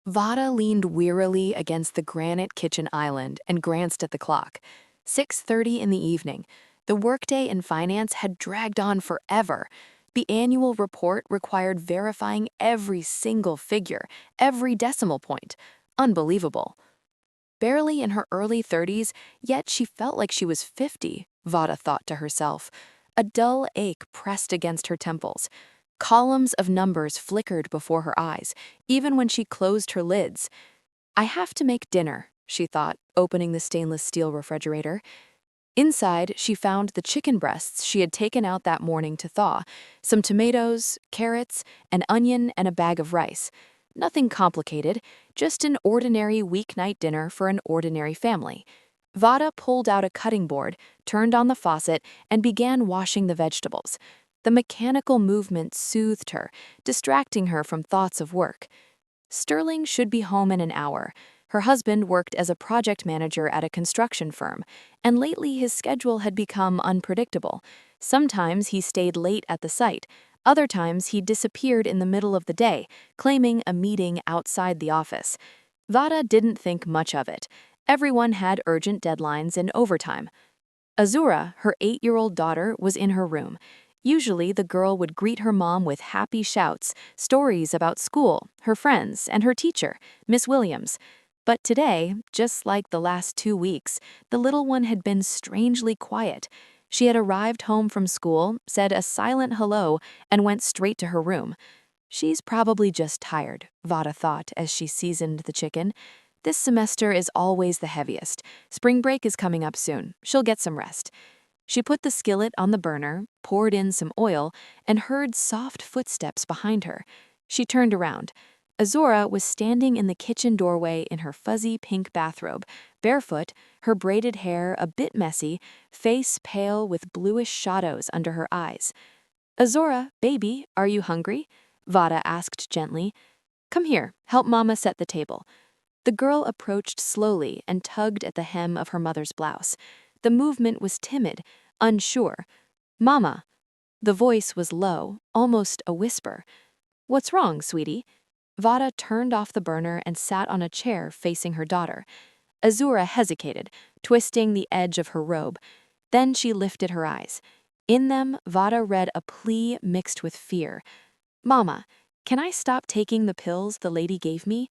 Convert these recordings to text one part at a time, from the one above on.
Vada leaned wearily against the granite kitchen island and glanced at the clock. 6:30 in the evening. The workday in finance had dragged on forever. The annual report required verifying every single figure, every decimal point. Unbelievable. Barely in her early 30s, yet she felt like she was 50, Vada thought to herself. A dull ache pressed against her temples. Columns of numbers flickered before her eyes, even when she closed her lids. I have to make dinner, she thought, opening the stainless steel refrigerator. Inside, she found the chicken breasts she had taken out that morning to thaw, some tomatoes, carrots, an onion, and a bag of rice. Nothing complicated, just an ordinary weeknight dinner for an ordinary family. Vada pulled out a cutting board, turned on the faucet, and began washing the vegetables. The mechanical movement soothed her, distracting her from thoughts of work. Sterling should be home in an hour. Her husband worked as a project manager at a construction firm, and lately his schedule had become unpredictable. Sometimes he stayed late at the site, other times he disappeared in the middle of the day, claiming a meeting outside the office. Vada didn't think much of it. Everyone had urgent deadlines and overtime. Azura, her 8-year-old daughter, was in her room. Usually, the girl would greet her mom with happy shouts, stories about school, her friends, and her teacher, Miss Williams. But today, just like the last 2 weeks, the little one had been strangely quiet. She had arrived home from school, said a silent hello, and went straight to her room. She's probably just tired, Vada thought as she seasoned the chicken. This semester is always the heaviest. Spring break is coming up soon. She'll get some rest. She put the skillet on the burner, poured in some oil, and heard soft footsteps behind her. She turned around. Azura was standing in the kitchen doorway in her fuzzy pink bathrobe, barefoot, her braided hair a bit messy, face pale with bluish shadows under her eyes. "Azura, baby, are you hungry?" Vada asked gently. "Come here, help Mama set the table." The girl approached slowly and tugged at the hem of her mother's blouse. The movement was timid, unsure. "Mama." The voice was low, almost a whisper. "What's wrong, sweetie?" Vada turned off the burner and sat on a chair facing her daughter. Azura hesitated, twisting the edge of her robe. Then she lifted her eyes. In them, Vada read a plea mixed with fear. "Mama, can I stop taking the pills the lady gave me?"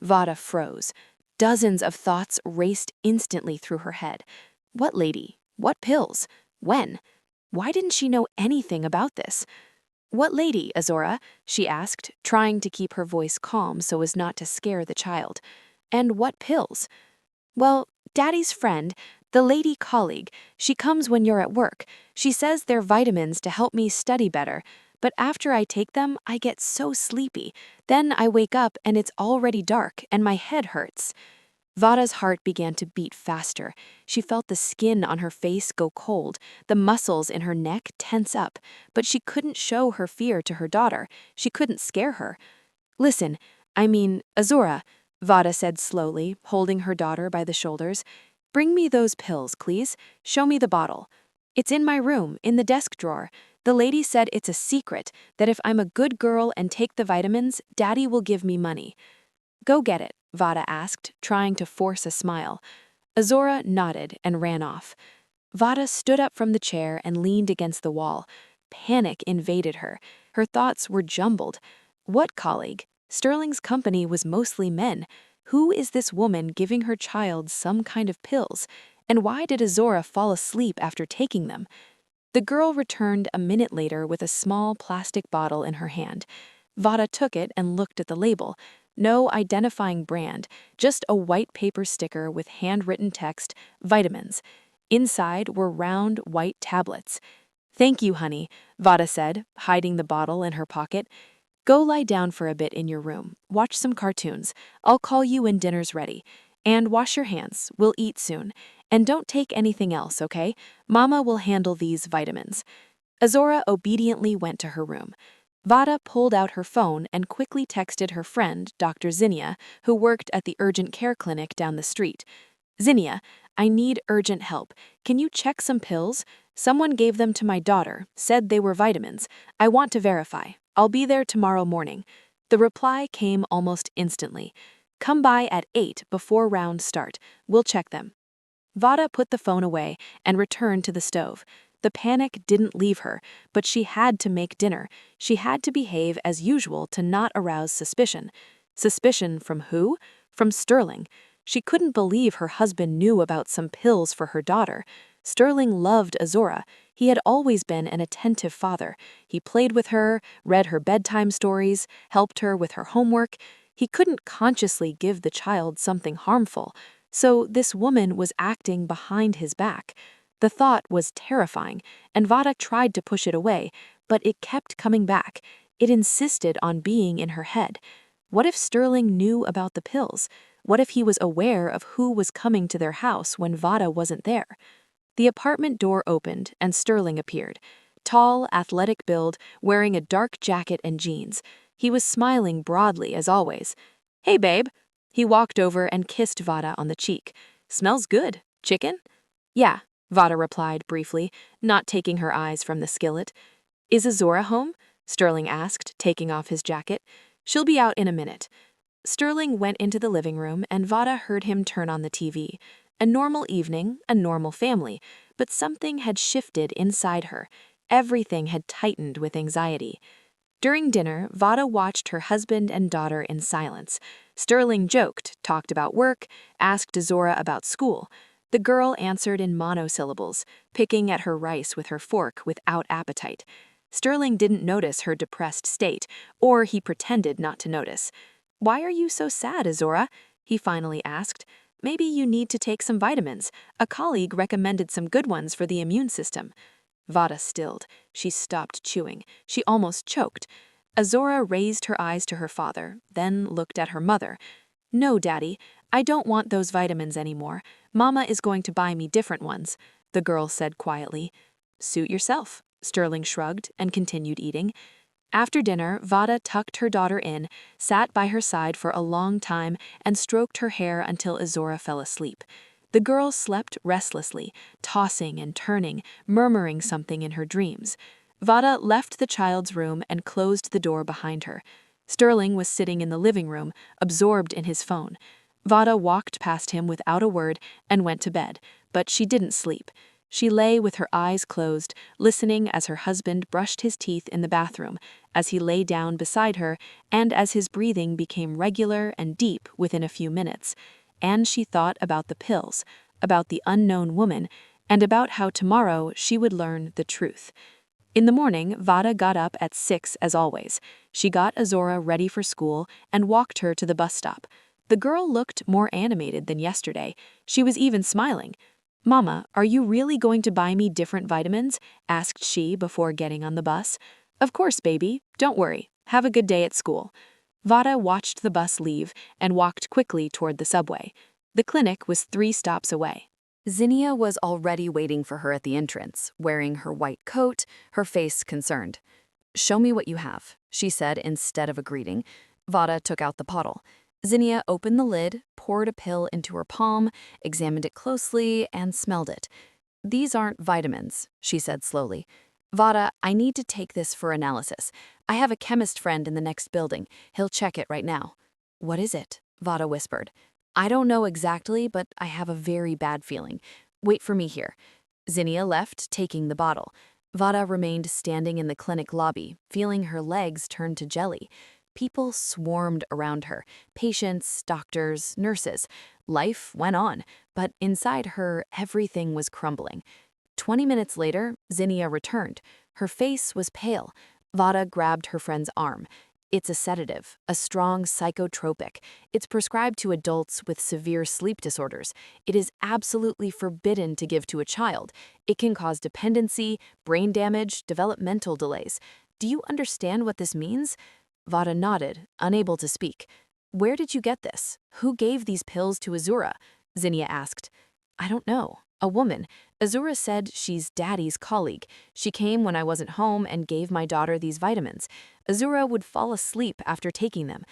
Vada froze. Dozens of thoughts raced instantly through her head. What lady? What pills? When? Why didn't she know anything about this? "What lady, Azora?" she asked, trying to keep her voice calm so as not to scare the child. "And what pills?" "Well, Daddy's friend, the lady colleague, she comes when you're at work. She says they're vitamins to help me study better. But after I take them, I get so sleepy. Then I wake up and it's already dark and my head hurts." Vada's heart began to beat faster. She felt the skin on her face go cold, the muscles in her neck tense up, but she couldn't show her fear to her daughter. She couldn't scare her. "Listen, Azura," Vada said slowly, holding her daughter by the shoulders. "Bring me those pills, please. Show me the bottle. It's in my room, in the desk drawer. The lady said it's a secret, that if I'm a good girl and take the vitamins, Daddy will give me money." "Go get it," Vada asked, trying to force a smile. Azora nodded and ran off. Vada stood up from the chair and leaned against the wall. Panic invaded her. Her thoughts were jumbled. What colleague? Sterling's company was mostly men. Who is this woman giving her child some kind of pills? And why did Azora fall asleep after taking them? The girl returned a minute later with a small plastic bottle in her hand. Vada took it and looked at the label. No identifying brand, just a white paper sticker with handwritten text, "Vitamins." Inside were round, white tablets. "Thank you, honey," Vada said, hiding the bottle in her pocket. "Go lie down for a bit in your room. Watch some cartoons. I'll call you when dinner's ready. And wash your hands. We'll eat soon. And don't take anything else, okay? Mama will handle these vitamins." Azora obediently went to her room. Vada pulled out her phone and quickly texted her friend, Dr. Zinnia, who worked at the urgent care clinic down the street. "Zinnia, I need urgent help. Can you check some pills? Someone gave them to my daughter, said they were vitamins. I want to verify. I'll be there tomorrow morning." The reply came almost instantly. Come by at 8 before round start. We'll check them. Vada put the phone away and returned to the stove. The panic didn't leave her, but she had to make dinner. She had to behave as usual to not arouse suspicion. Suspicion from who? From Sterling. She couldn't believe her husband knew about some pills for her daughter. Sterling loved Azora. He had always been an attentive father. He played with her, read her bedtime stories, helped her with her homework. He couldn't consciously give the child something harmful. So this woman was acting behind his back. The thought was terrifying, and Vada tried to push it away, but it kept coming back. It insisted on being in her head. What if Sterling knew about the pills? What if he was aware of who was coming to their house when Vada wasn't there? The apartment door opened, and Sterling appeared. Tall, athletic build, wearing a dark jacket and jeans. He was smiling broadly as always. "Hey, babe." He walked over and kissed Vada on the cheek. "Smells good. Chicken?" "Yeah," Vada replied briefly, not taking her eyes from the skillet. "Is Azora home?" Sterling asked, taking off his jacket. "She'll be out in a minute." Sterling went into the living room, and Vada heard him turn on the TV. A normal evening, a normal family, but something had shifted inside her. Everything had tightened with anxiety. During dinner, Vada watched her husband and daughter in silence. Sterling joked, talked about work, asked Azora about school. The girl answered in monosyllables, picking at her rice with her fork without appetite. Sterling didn't notice her depressed state, or he pretended not to notice. "Why are you so sad, Azora?" he finally asked. "Maybe you need to take some vitamins. A colleague recommended some good ones for the immune system." Vada stilled. She stopped chewing. She almost choked. Azora raised her eyes to her father, then looked at her mother. "No, Daddy, I don't want those vitamins anymore. Mama is going to buy me different ones," the girl said quietly. "Suit yourself," Sterling shrugged and continued eating. After dinner, Vada tucked her daughter in, sat by her side for a long time, and stroked her hair until Azora fell asleep. The girl slept restlessly, tossing and turning, murmuring something in her dreams. Vada left the child's room and closed the door behind her. Sterling was sitting in the living room, absorbed in his phone. Vada walked past him without a word and went to bed, but she didn't sleep. She lay with her eyes closed, listening as her husband brushed his teeth in the bathroom, as he lay down beside her, and as his breathing became regular and deep within a few minutes. And she thought about the pills, about the unknown woman, and about how tomorrow she would learn the truth. In the morning, Vada got up at 6 as always. She got Azora ready for school and walked her to the bus stop. The girl looked more animated than yesterday. She was even smiling. "Mama, are you really going to buy me different vitamins?" asked she before getting on the bus. "Of course, baby. Don't worry. Have a good day at school." Vada watched the bus leave and walked quickly toward the subway. The clinic was 3 stops away. Zinnia was already waiting for her at the entrance, wearing her white coat, her face concerned. "Show me what you have," she said instead of a greeting. Vada took out the bottle. Zinnia opened the lid, poured a pill into her palm, examined it closely, and smelled it. "These aren't vitamins," she said slowly. "Vada, I need to take this for analysis. I have a chemist friend in the next building. He'll check it right now." "What is it?" Vada whispered. "I don't know exactly, but I have a very bad feeling. Wait for me here." Zinnia left, taking the bottle. Vada remained standing in the clinic lobby, feeling her legs turn to jelly. People swarmed around her, patients, doctors, nurses. Life went on, but inside her, everything was crumbling. 20 minutes later, Zinnia returned. Her face was pale. Vada grabbed her friend's arm. "It's a sedative, a strong psychotropic. It's prescribed to adults with severe sleep disorders. It is absolutely forbidden to give to a child. It can cause dependency, brain damage, developmental delays. Do you understand what this means?" Vada nodded, unable to speak. "Where did you get this? Who gave these pills to Azura?" Zinnia asked. "I don't know. A woman. Azura said she's Daddy's colleague. She came when I wasn't home and gave my daughter these vitamins. Azura would fall asleep after taking them."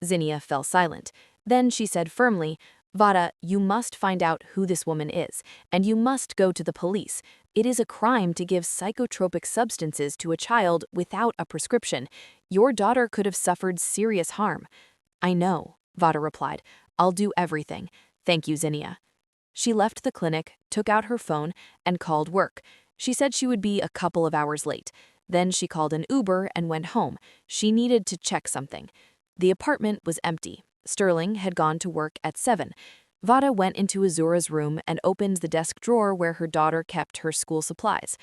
Zinnia fell silent. Then she said firmly, "Vada, you must find out who this woman is, and you must go to the police. It is a crime to give psychotropic substances to a child without a prescription. Your daughter could have suffered serious harm." "I know," Vada replied. "I'll do everything. Thank you, Zinnia." She left the clinic, took out her phone, and called work. She said she would be a couple of hours late. Then she called an Uber and went home. She needed to check something. The apartment was empty. Sterling had gone to work at 7. Vada went into Azura's room and opened the desk drawer where her daughter kept her school supplies.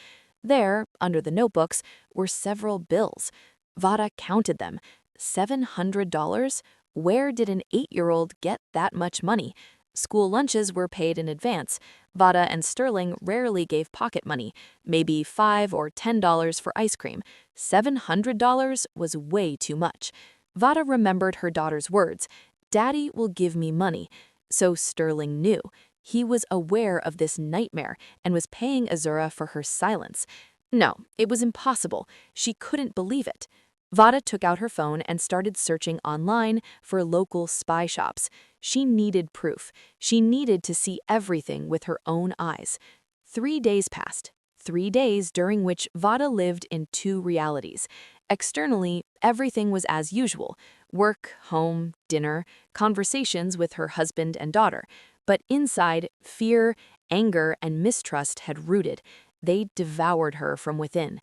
There, under the notebooks, were several bills. Vada counted them. $700? Where did an 8-year-old get that much money? School lunches were paid in advance. Vada and Sterling rarely gave pocket money, maybe $5 or $10 for ice cream. $700 was way too much. Vada remembered her daughter's words, "Daddy will give me money." So Sterling knew. He was aware of this nightmare and was paying Azura for her silence. No, it was impossible. She couldn't believe it. Vada took out her phone and started searching online for local spy shops. She needed proof. She needed to see everything with her own eyes. 3 days passed. 3 days during which Vada lived in 2 realities. Externally, everything was as usual. Work, home, dinner, conversations with her husband and daughter. But inside, fear, anger, and mistrust had rooted. They devoured her from within.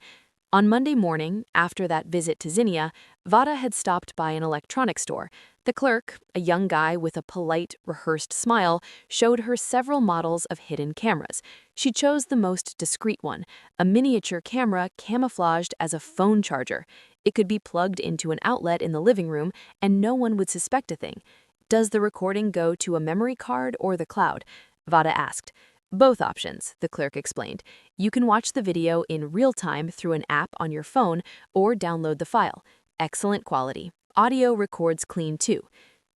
On Monday morning, after that visit to Zinnia, Vada had stopped by an electronics store. The clerk, a young guy with a polite, rehearsed smile, showed her several models of hidden cameras. She chose the most discreet one, a miniature camera camouflaged as a phone charger. It could be plugged into an outlet in the living room, and no one would suspect a thing. "Does the recording go to a memory card or the cloud?" Vada asked. "Both options," the clerk explained. "You can watch the video in real time through an app on your phone or download the file. Excellent quality. Audio records clean too."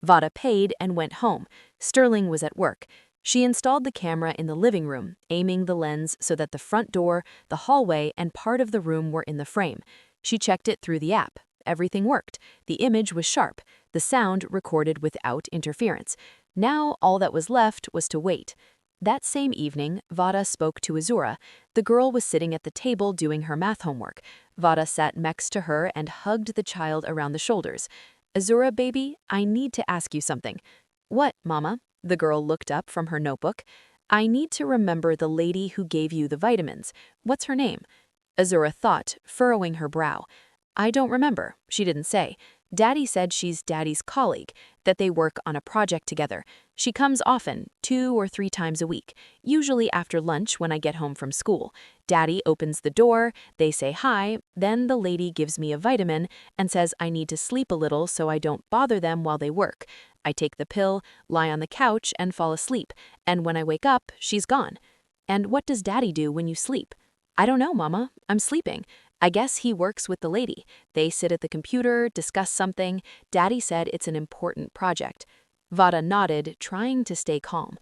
Vada paid and went home. Sterling was at work. She installed the camera in the living room, aiming the lens so that the front door, the hallway, and part of the room were in the frame. She checked it through the app. Everything worked. The image was sharp. The sound recorded without interference. Now all that was left was to wait. That same evening, Vada spoke to Azura. The girl was sitting at the table doing her math homework. Vada sat next to her and hugged the child around the shoulders. "Azura, baby, I need to ask you something." "What, Mama?" The girl looked up from her notebook. "I need to remember the lady who gave you the vitamins. What's her name?" Azura thought, furrowing her brow. "I don't remember. She didn't say. Daddy said she's Daddy's colleague, that they work on a project together. She comes often, 2 or 3 times a week, usually after lunch when I get home from school. Daddy opens the door, they say hi, then the lady gives me a vitamin and says I need to sleep a little so I don't bother them while they work. I take the pill, lie on the couch, and fall asleep, and when I wake up, she's gone." "And what does Daddy do when you sleep?" "I don't know, Mama. I'm sleeping. I guess he works with the lady. They sit at the computer, discuss something. Daddy said it's an important project." Vada nodded, trying to stay calm.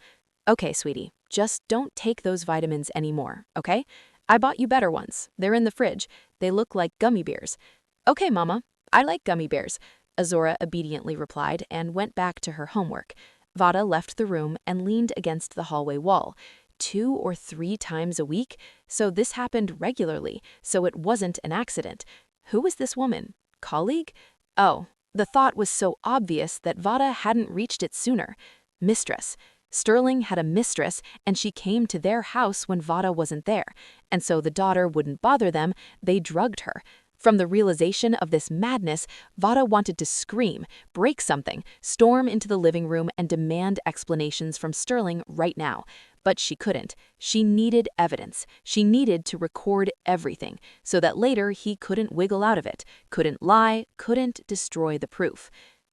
"Okay, sweetie, just don't take those vitamins anymore, okay? I bought you better ones. They're in the fridge. They look like gummy bears." "Okay, Mama. I like gummy bears," Azura obediently replied and went back to her homework. Vada left the room and leaned against the hallway wall. 2 or 3 times a week? So this happened regularly, so it wasn't an accident. Who was this woman? Colleague? Oh, the thought was so obvious that Vada hadn't reached it sooner. Mistress. Sterling had a mistress, and she came to their house when Vada wasn't there. And so the daughter wouldn't bother them, they drugged her. From the realization of this madness, Vada wanted to scream, break something, storm into the living room and demand explanations from Sterling right now. But she couldn't. She needed evidence. She needed to record everything, so that later he couldn't wiggle out of it, couldn't lie, couldn't destroy the proof.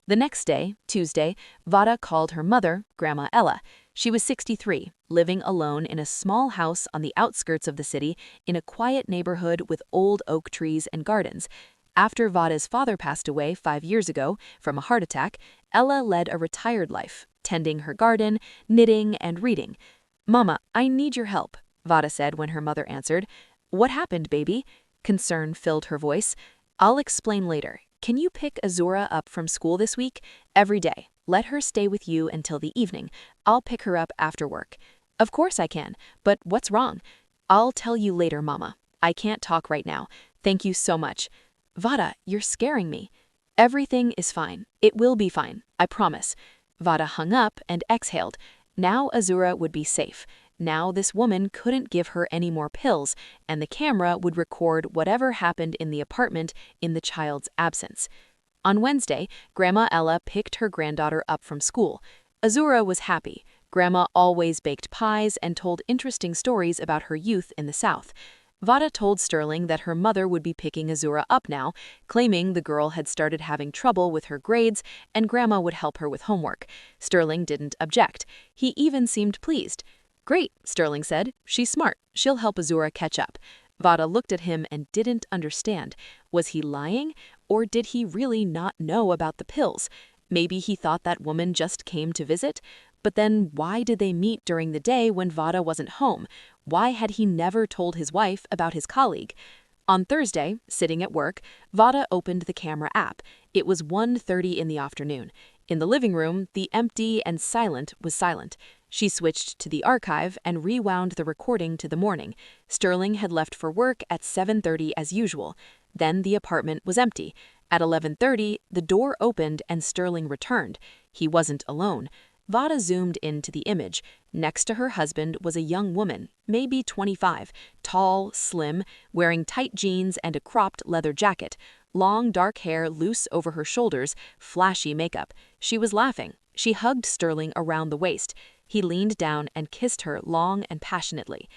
The next day, Tuesday, Vada called her mother, Grandma Ella. She was 63, living alone in a small house on the outskirts of the city in a quiet neighborhood with old oak trees and gardens. After Vada's father passed away 5 years ago from a heart attack, Ella led a retired life, tending her garden, knitting, and reading. "Mama, I need your help," Vada said when her mother answered. "What happened, baby?" Concern filled her voice. "I'll explain later. Can you pick Azura up from school this week? Every day. Let her stay with you until the evening. I'll pick her up after work." "Of course I can. But what's wrong?" I'll tell you later, Mama. I can't talk right now. Thank you so much. Vada, you're scaring me. Everything is fine. It will be fine. I promise. Vada hung up and exhaled. Now Azura would be safe. Now this woman couldn't give her any more pills, and the camera would record whatever happened in the apartment in the child's absence. On Wednesday, Grandma Ella picked her granddaughter up from school. Azura was happy. Grandma always baked pies and told interesting stories about her youth in the South. Vada told Sterling that her mother would be picking Azura up now, claiming the girl had started having trouble with her grades and Grandma would help her with homework. Sterling didn't object. He even seemed pleased. "Great," Sterling said. "She's smart. She'll help Azura catch up." Vada looked at him and didn't understand. Was he lying? Or did he really not know about the pills? Maybe he thought that woman just came to visit? But then why did they meet during the day when Vada wasn't home? Why had he never told his wife about his colleague? On Thursday, sitting at work, Vada opened the camera app. It was 1:30 in the afternoon. In the living room, the empty and silent was silent. She switched to the archive and rewound the recording to the morning. Sterling had left for work at 7:30 as usual. Then the apartment was empty. At 11:30, the door opened and Sterling returned. He wasn't alone. Vada zoomed into the image. Next to her husband was a young woman, maybe 25, tall, slim, wearing tight jeans and a cropped leather jacket, long dark hair loose over her shoulders, flashy makeup. She was laughing. She hugged Sterling around the waist. He leaned down and kissed her long and passionately.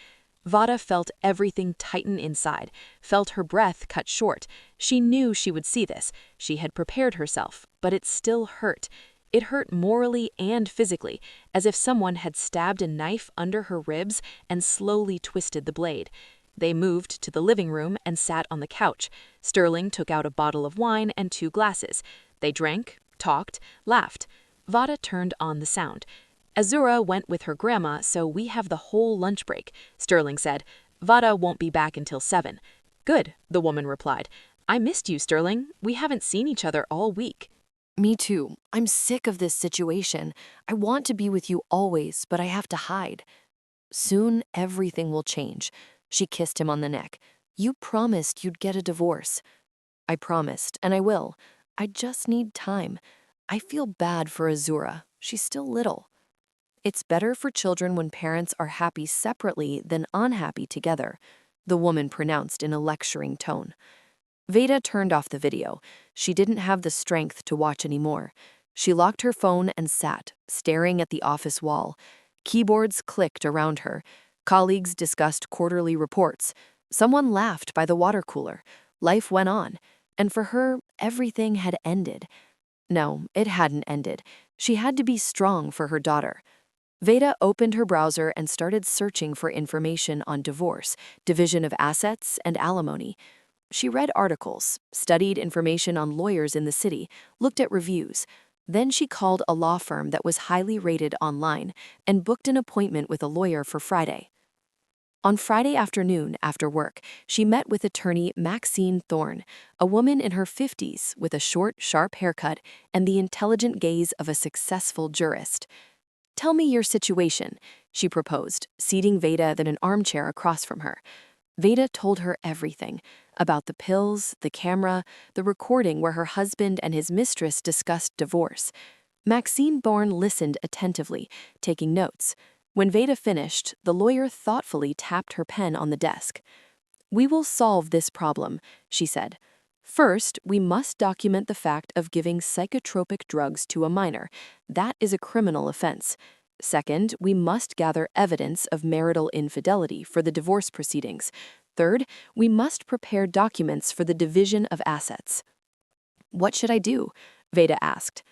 Vada felt everything tighten inside, felt her breath cut short. She knew she would see this. She had prepared herself, but it still hurt. It hurt morally and physically, as if someone had stabbed a knife under her ribs and slowly twisted the blade. They moved to the living room and sat on the couch. Sterling took out a bottle of wine and 2 glasses. They drank, talked, laughed. Vada turned on the sound. "Azura went with her grandma, so we have the whole lunch break," Sterling said. "Vada won't be back until 7. "Good," the woman replied. "I missed you, Sterling. We haven't seen each other all week." Me too. I'm sick of this situation. I want to be with you always, but I have to hide. Soon, everything will change. She kissed him on the neck. You promised you'd get a divorce. I promised, and I will. I just need time. I feel bad for Azura. She's still little. It's better for children when parents are happy separately than unhappy together, the woman pronounced in a lecturing tone. Veda turned off the video. She didn't have the strength to watch anymore. She locked her phone and sat, staring at the office wall. Keyboards clicked around her. Colleagues discussed quarterly reports. Someone laughed by the water cooler. Life went on. And for her, everything had ended. No, it hadn't ended. She had to be strong for her daughter. Veda opened her browser and started searching for information on divorce, division of assets, and alimony. She read articles, studied information on lawyers in the city, looked at reviews. Then she called a law firm that was highly rated online and booked an appointment with a lawyer for Friday. On Friday afternoon, after work, she met with attorney Maxine Thorne, a woman in her 50s with a short, sharp haircut and the intelligent gaze of a successful jurist. "Tell me your situation," she proposed, seating Veda in an armchair across from her. Veda told her everything about the pills, the camera, the recording where her husband and his mistress discussed divorce. Maxine Bourne listened attentively, taking notes. When Veda finished, the lawyer thoughtfully tapped her pen on the desk. "We will solve this problem," she said. "First, we must document the fact of giving psychotropic drugs to a minor. That is a criminal offense. Second, we must gather evidence of marital infidelity for the divorce proceedings. Third, we must prepare documents for the division of assets." "What should I do?" Veda asked.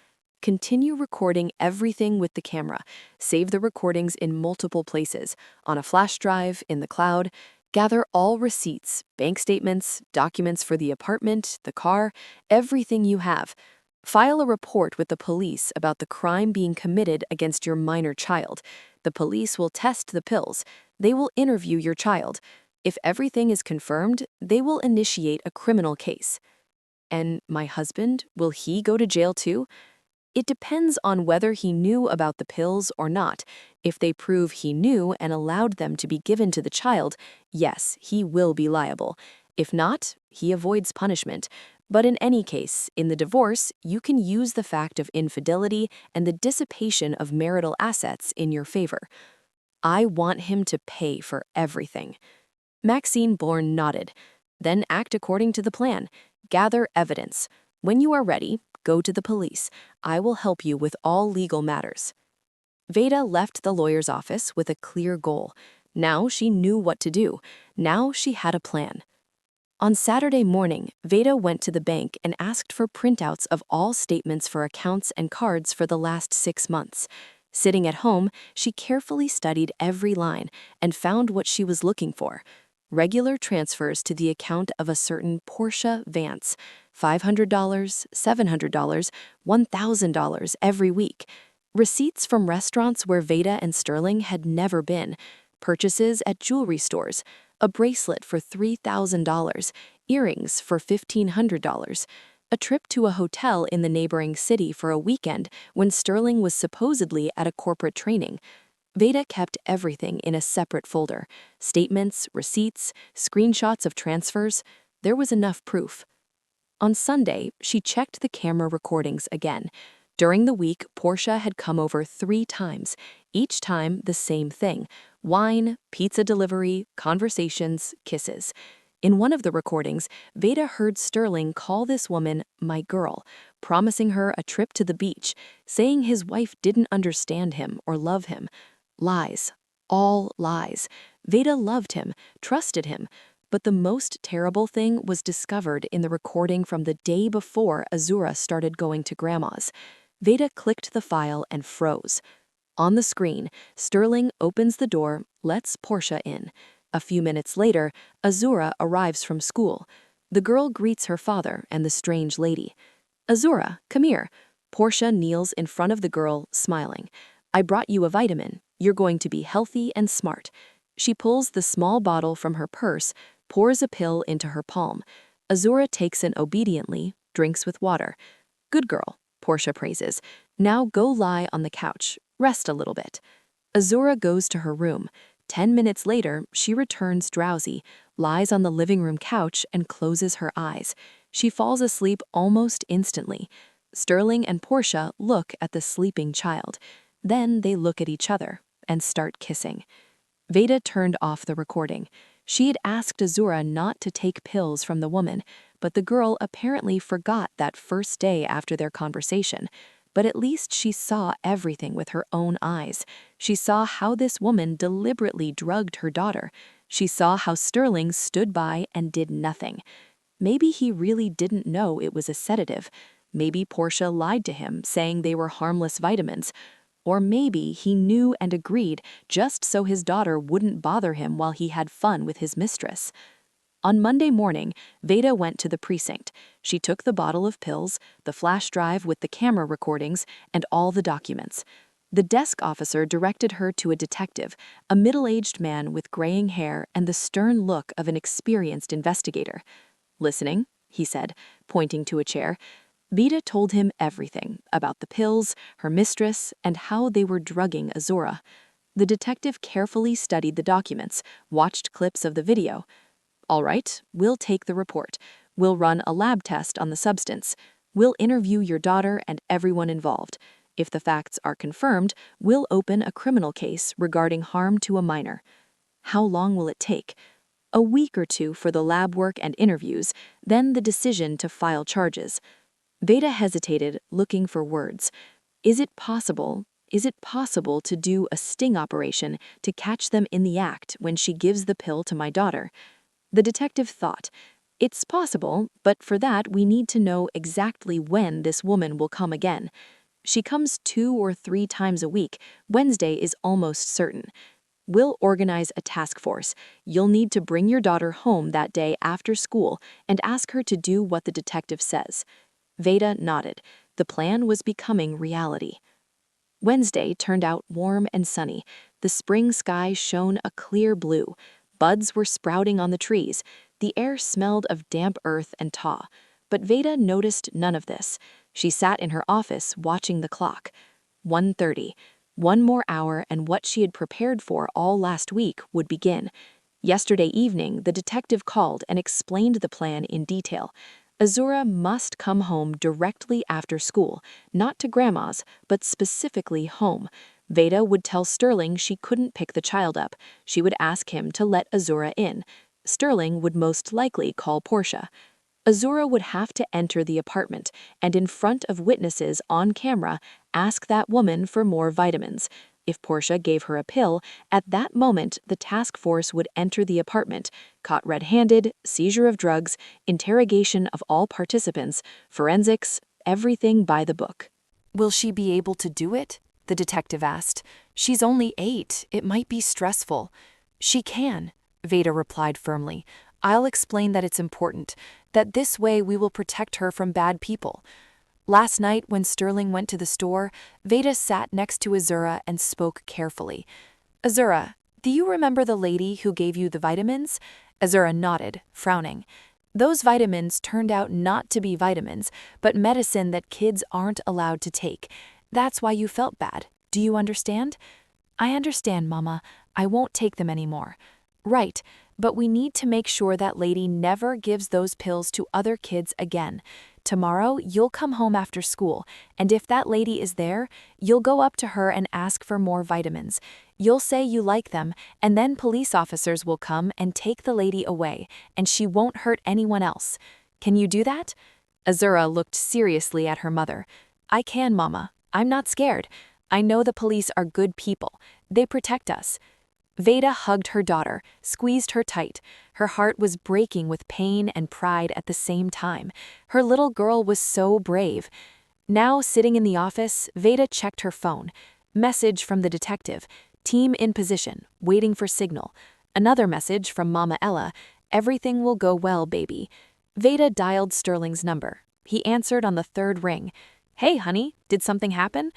"Continue recording everything with the camera. Save the recordings in multiple places, on a flash drive, in the cloud. Gather all receipts, bank statements, documents for the apartment, the car, everything you have. File a report with the police about the crime being committed against your minor child. The police will test the pills. They will interview your child. If everything is confirmed, they will initiate a criminal case." "And my husband, will he go to jail too?" It depends on whether he knew about the pills or not. If they prove he knew and allowed them to be given to the child, yes, he will be liable. If not, he avoids punishment. But in any case, in the divorce, you can use the fact of infidelity and the dissipation of marital assets in your favor. I want him to pay for everything. Maxine Bourne nodded. Then act according to the plan. Gather evidence. When you are ready, go to the police. I will help you with all legal matters. Veda left the lawyer's office with a clear goal. Now she knew what to do. Now she had a plan. On Saturday morning, Veda went to the bank and asked for printouts of all statements for accounts and cards for the last 6 months. Sitting at home, she carefully studied every line and found what she was looking for. Regular transfers to the account of a certain Portia Vance, $500, $700, $1,000 every week. Receipts from restaurants where Veda and Sterling had never been. Purchases at jewelry stores. A bracelet for $3,000, earrings for $1,500, a trip to a hotel in the neighboring city for a weekend when Sterling was supposedly at a corporate training. Veda kept everything in a separate folder. Statements, receipts, screenshots of transfers. There was enough proof. On Sunday, she checked the camera recordings again. During the week, Portia had come over 3 times, each time the same thing: wine, pizza delivery, conversations, kisses. In one of the recordings, Veda heard Sterling call this woman "my girl," promising her a trip to the beach, saying his wife didn't understand him or love him. Lies. All lies. Veda loved him, trusted him. But the most terrible thing was discovered in the recording from the day before Azura started going to Grandma's. Veda clicked the file and froze. On the screen, Sterling opens the door, lets Portia in. A few minutes later, Azura arrives from school. The girl greets her father and the strange lady. "Azura, come here." Portia kneels in front of the girl, smiling. "I brought you a vitamin. You're going to be healthy and smart." She pulls the small bottle from her purse, pours a pill into her palm. Azura takes it obediently, drinks with water. "Good girl," Portia praises. "Now go lie on the couch. Rest a little bit." Azura goes to her room. 10 minutes later, she returns drowsy, lies on the living room couch, and closes her eyes. She falls asleep almost instantly. Sterling and Portia look at the sleeping child. Then they look at each other and start kissing. Veda turned off the recording. She had asked Azura not to take pills from the woman, but the girl apparently forgot that first day after their conversation. But at least she saw everything with her own eyes. She saw how this woman deliberately drugged her daughter. She saw how Sterling stood by and did nothing. Maybe he really didn't know it was a sedative. Maybe Portia lied to him, saying they were harmless vitamins. Or maybe he knew and agreed just so his daughter wouldn't bother him while he had fun with his mistress. On Monday morning, Veda went to the precinct. She took the bottle of pills, the flash drive with the camera recordings, and all the documents. The desk officer directed her to a detective, a middle-aged man with graying hair and the stern look of an experienced investigator. "Listening," he said, pointing to a chair. Veda told him everything about the pills, her mistress, and how they were drugging Azura. The detective carefully studied the documents, watched clips of the video. "All right, we'll take the report. We'll run a lab test on the substance. We'll interview your daughter and everyone involved. If the facts are confirmed, we'll open a criminal case regarding harm to a minor." "How long will it take?" "A week or 2 for the lab work and interviews, then the decision to file charges." Veda hesitated, looking for words. Is it possible to do a sting operation to catch them in the act when she gives the pill to my daughter? The detective thought, "It's possible, but for that we need to know exactly when this woman will come again. She comes 2 or 3 times a week. Wednesday is almost certain. We'll organize a task force. You'll need to bring your daughter home that day after school and ask her to do what the detective says." Veda nodded. The plan was becoming reality. Wednesday turned out warm and sunny. The spring sky shone a clear blue. Buds were sprouting on the trees. The air smelled of damp earth and taw. But Veda noticed none of this. She sat in her office watching the clock. 1:30. One more hour and what she had prepared for all last week would begin. Yesterday evening, the detective called and explained the plan in detail. Azura must come home directly after school, not to Grandma's, but specifically home. Veda would tell Sterling she couldn't pick the child up. She would ask him to let Azura in. Sterling would most likely call Portia. Azura would have to enter the apartment and in front of witnesses on camera ask that woman for more vitamins. If Portia gave her a pill, at that moment the task force would enter the apartment, caught red-handed, seizure of drugs, interrogation of all participants, forensics, everything by the book. Will she be able to do it? The detective asked. She's only 8. It might be stressful. She can, Veda replied firmly. I'll explain that it's important, that this way we will protect her from bad people. Last night, when Sterling went to the store, Veda sat next to Azura and spoke carefully. Azura, do you remember the lady who gave you the vitamins? Azura nodded, frowning. Those vitamins turned out not to be vitamins, but medicine that kids aren't allowed to take. That's why you felt bad. Do you understand? I understand, Mama. I won't take them anymore. Right, but we need to make sure that lady never gives those pills to other kids again. Tomorrow, you'll come home after school, and if that lady is there, you'll go up to her and ask for more vitamins. You'll say you like them, and then police officers will come and take the lady away, and she won't hurt anyone else. Can you do that? Azura looked seriously at her mother. I can, Mama. I'm not scared. I know the police are good people. They protect us. Veda hugged her daughter, squeezed her tight. Her heart was breaking with pain and pride at the same time. Her little girl was so brave. Now, sitting in the office, Veda checked her phone. Message from the detective. Team in position, waiting for signal. Another message from Mama Ella. Everything will go well, baby. Veda dialed Sterling's number. He answered on the 3rd ring. Hey, honey, did something happen?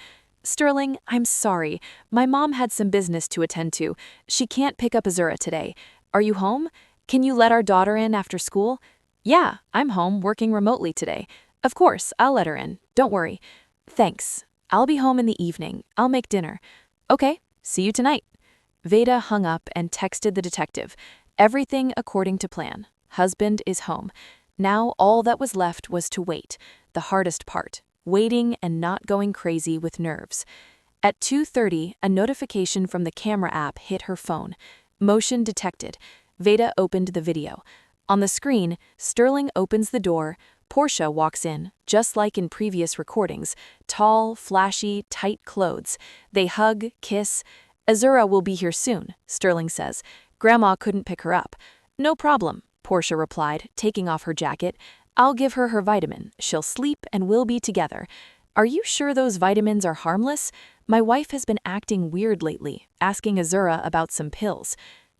Sterling, I'm sorry. My mom had some business to attend to. She can't pick up Azura today. Are you home? Can you let our daughter in after school? Yeah, I'm home, working remotely today. Of course, I'll let her in. Don't worry. Thanks. I'll be home in the evening. I'll make dinner. Okay, see you tonight. Veda hung up and texted the detective. Everything according to plan. Husband is home. Now all that was left was to wait. The hardest part. Waiting and not going crazy with nerves. At 2:30, a notification from the camera app hit her phone. Motion detected. Veda opened the video. On the screen, Sterling opens the door. Portia walks in, just like in previous recordings. Tall, flashy, tight clothes. They hug, kiss. Azura will be here soon, Sterling says. Grandma couldn't pick her up. No problem, Portia replied, taking off her jacket. I'll give her vitamin. She'll sleep and we'll be together. Are you sure those vitamins are harmless? My wife has been acting weird lately, asking Azura about some pills.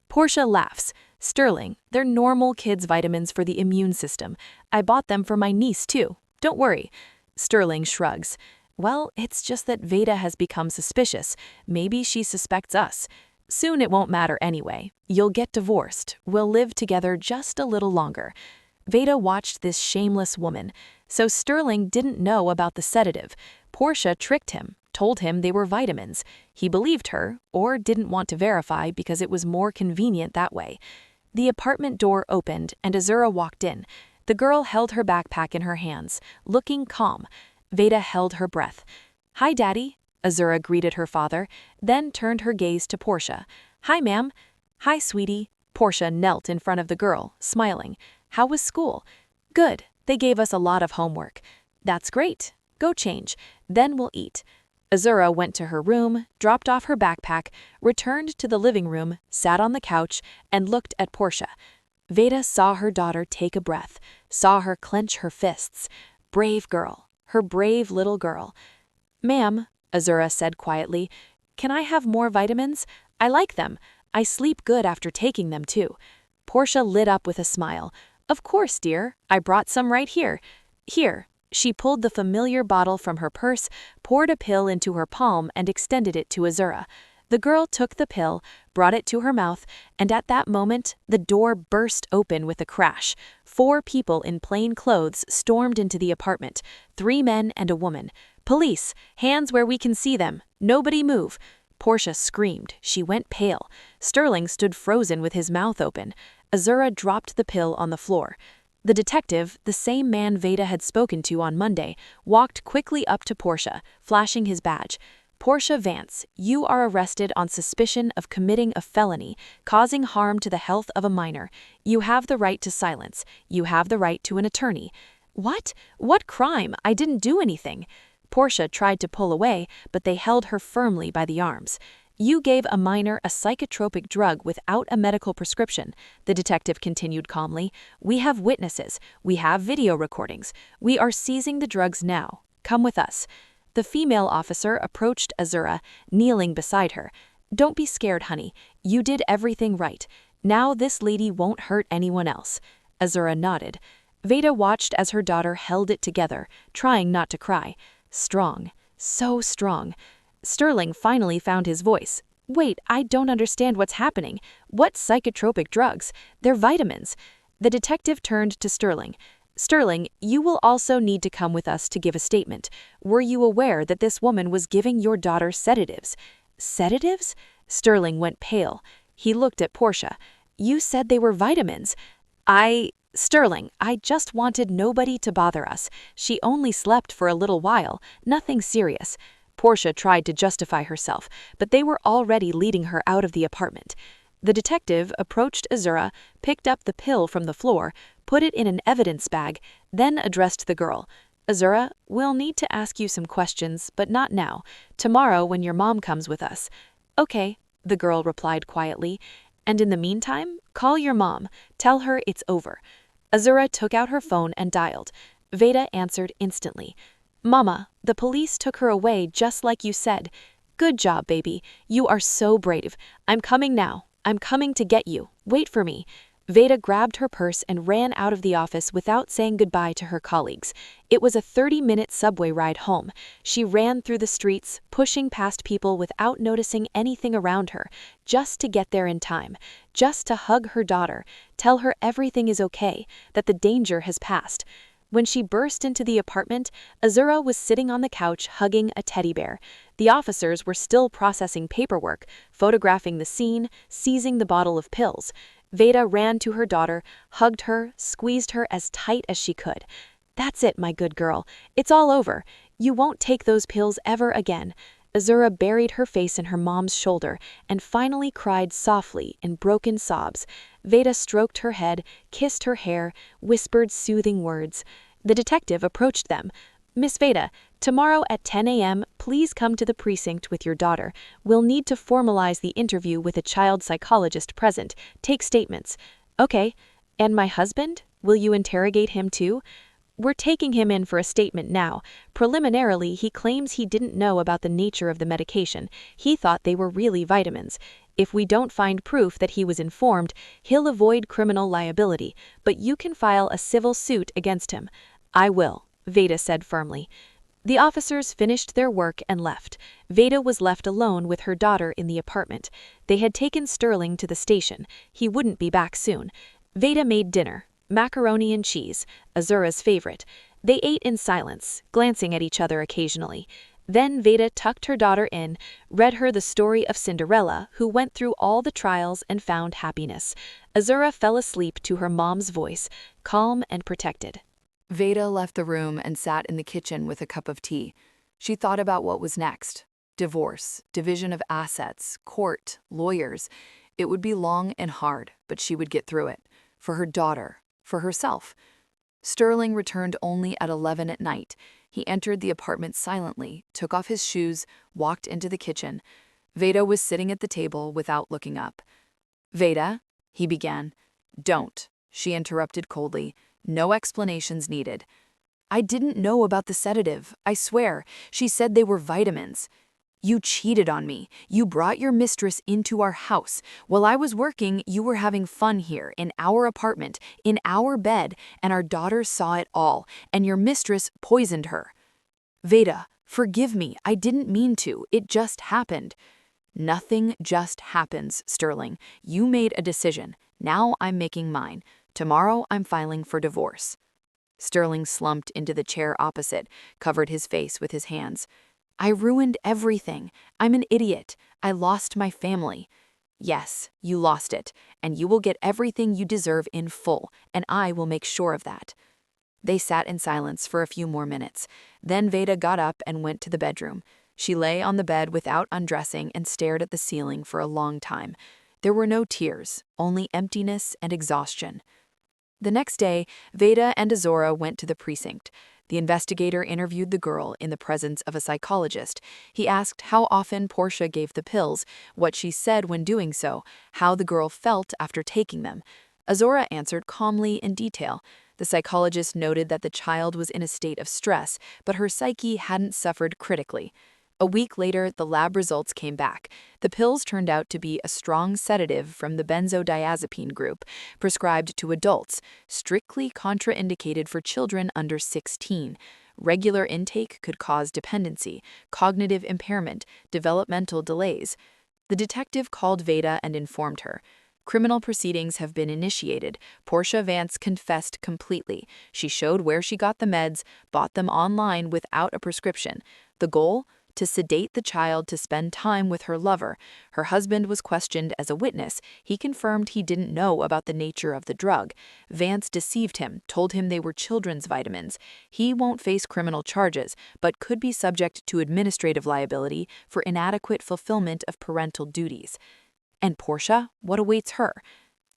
Portia laughs. Sterling, they're normal kids' vitamins for the immune system. I bought them for my niece too. Don't worry. Sterling shrugs. Well, it's just that Veda has become suspicious. Maybe she suspects us. Soon it won't matter anyway. You'll get divorced. We'll live together just a little longer. Veda watched this shameless woman. So Sterling didn't know about the sedative. Portia tricked him, told him they were vitamins. He believed her, or didn't want to verify because it was more convenient that way. The apartment door opened and Azura walked in. The girl held her backpack in her hands, looking calm. Veda held her breath. Hi, Daddy, Azura greeted her father, then turned her gaze to Portia. Hi, ma'am. Hi, sweetie. Portia knelt in front of the girl, smiling. How was school? Good. They gave us a lot of homework. That's great. Go change. Then we'll eat. Azura went to her room, dropped off her backpack, returned to the living room, sat on the couch, and looked at Portia. Veda saw her daughter take a breath, saw her clench her fists. Brave girl. Her brave little girl. Ma'am, Azura said quietly, can I have more vitamins? I like them. I sleep good after taking them too. Portia lit up with a smile. Of course, dear. I brought some right here. Here. She pulled the familiar bottle from her purse, poured a pill into her palm, and extended it to Azura. The girl took the pill, brought it to her mouth, and at that moment, the door burst open with a crash. 4 people in plain clothes stormed into the apartment, 3 men and a woman. "Police! Hands where we can see them! Nobody move!" Portia screamed. She went pale. Sterling stood frozen with his mouth open. Azura dropped the pill on the floor. The detective, the same man Veda had spoken to on Monday, walked quickly up to Portia, flashing his badge. "Portia Vance, you are arrested on suspicion of committing a felony, causing harm to the health of a minor. You have the right to silence. You have the right to an attorney." "What? What crime? I didn't do anything." Portia tried to pull away, but they held her firmly by the arms. "You gave a minor a psychotropic drug without a medical prescription," the detective continued calmly. "We have witnesses. We have video recordings. We are seizing the drugs now. Come with us." The female officer approached Azura, kneeling beside her. "Don't be scared, honey. You did everything right. Now this lady won't hurt anyone else." Azura nodded. Veda watched as her daughter held it together, trying not to cry. Strong. So strong. Sterling finally found his voice. "Wait, I don't understand what's happening. What psychotropic drugs? They're vitamins." The detective turned to Sterling. "Sterling, you will also need to come with us to give a statement. Were you aware that this woman was giving your daughter sedatives?" "Sedatives?" Sterling went pale. He looked at Portia. "You said they were vitamins." Sterling, I just wanted nobody to bother us. She only slept for a little while, nothing serious." Portia tried to justify herself, but they were already leading her out of the apartment. The detective approached Azura, picked up the pill from the floor, put it in an evidence bag, then addressed the girl. "Azura, we'll need to ask you some questions, but not now. Tomorrow when your mom comes with us." "Okay," the girl replied quietly. "And in the meantime, call your mom. Tell her it's over." Azura took out her phone and dialed. Veda answered instantly. "Mama, the police took her away just like you said." "Good job, baby. You are so brave. I'm coming now. I'm coming to get you. Wait for me." Veda grabbed her purse and ran out of the office without saying goodbye to her colleagues. It was a 30-minute subway ride home. She ran through the streets, pushing past people without noticing anything around her, just to get there in time, just to hug her daughter, tell her everything is okay, that the danger has passed. When she burst into the apartment, Azura was sitting on the couch hugging a teddy bear. The officers were still processing paperwork, photographing the scene, seizing the bottle of pills. Veda ran to her daughter, hugged her, squeezed her as tight as she could. "That's it, my good girl. It's all over. You won't take those pills ever again." Azura buried her face in her mom's shoulder and finally cried softly in broken sobs. Veda stroked her head, kissed her hair, whispered soothing words. The detective approached them. "Miss Veda, tomorrow at 10 a.m., please come to the precinct with your daughter. We'll need to formalize the interview with a child psychologist present. Take statements." "Okay. And my husband? Will you interrogate him too?" "We're taking him in for a statement now. Preliminarily, he claims he didn't know about the nature of the medication. He thought they were really vitamins. If we don't find proof that he was informed, he'll avoid criminal liability, but you can file a civil suit against him." "I will," Veda said firmly. The officers finished their work and left. Veda was left alone with her daughter in the apartment. They had taken Sterling to the station. He wouldn't be back soon. Veda made dinner. Macaroni and cheese, Azura's favorite. They ate in silence, glancing at each other occasionally. Then Veda tucked her daughter in, read her the story of Cinderella, who went through all the trials and found happiness. Azura fell asleep to her mom's voice, calm and protected. Veda left the room and sat in the kitchen with a cup of tea. She thought about what was next. Divorce, division of assets, court, lawyers. It would be long and hard, but she would get through it. For her daughter, for herself. Sterling returned only at 11 at night. He entered the apartment silently, took off his shoes, walked into the kitchen. Veda was sitting at the table without looking up. "Veda," he began. "Don't," she interrupted coldly. "No explanations needed." "I didn't know about the sedative, I swear. She said they were vitamins." "You cheated on me. You brought your mistress into our house. While I was working, you were having fun here, in our apartment, in our bed, and our daughter saw it all, and your mistress poisoned her." "Veda, forgive me. I didn't mean to. It just happened." "Nothing just happens, Sterling. You made a decision. Now I'm making mine. Tomorrow I'm filing for divorce." Sterling slumped into the chair opposite, covered his face with his hands. "I ruined everything. I'm an idiot. I lost my family." "Yes, you lost it, and you will get everything you deserve in full, and I will make sure of that." They sat in silence for a few more minutes. Then Veda got up and went to the bedroom. She lay on the bed without undressing and stared at the ceiling for a long time. There were no tears, only emptiness and exhaustion. The next day, Veda and Azora went to the precinct. The investigator interviewed the girl in the presence of a psychologist. He asked how often Portia gave the pills, what she said when doing so, how the girl felt after taking them. Azora answered calmly in detail. The psychologist noted that the child was in a state of stress, but her psyche hadn't suffered critically. A week later, the lab results came back. The pills turned out to be a strong sedative from the benzodiazepine group, prescribed to adults, strictly contraindicated for children under 16. Regular intake could cause dependency, cognitive impairment, developmental delays. The detective called Veda and informed her. Criminal proceedings have been initiated. Portia Vance confessed completely. She showed where she got the meds, bought them online without a prescription. The goal? To sedate the child to spend time with her lover. Her husband was questioned as a witness. He confirmed he didn't know about the nature of the drug. Vance deceived him, told him they were children's vitamins. He won't face criminal charges, but could be subject to administrative liability for inadequate fulfillment of parental duties. And Portia, what awaits her?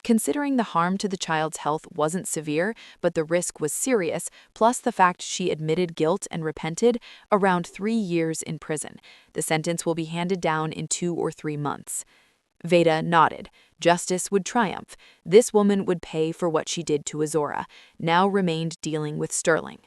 Considering the harm to the child's health wasn't severe, but the risk was serious, plus the fact she admitted guilt and repented, around 3 years in prison. The sentence will be handed down in 2 or 3 months. Veda nodded. Justice would triumph. This woman would pay for what she did to Azora, now remained dealing with Sterling.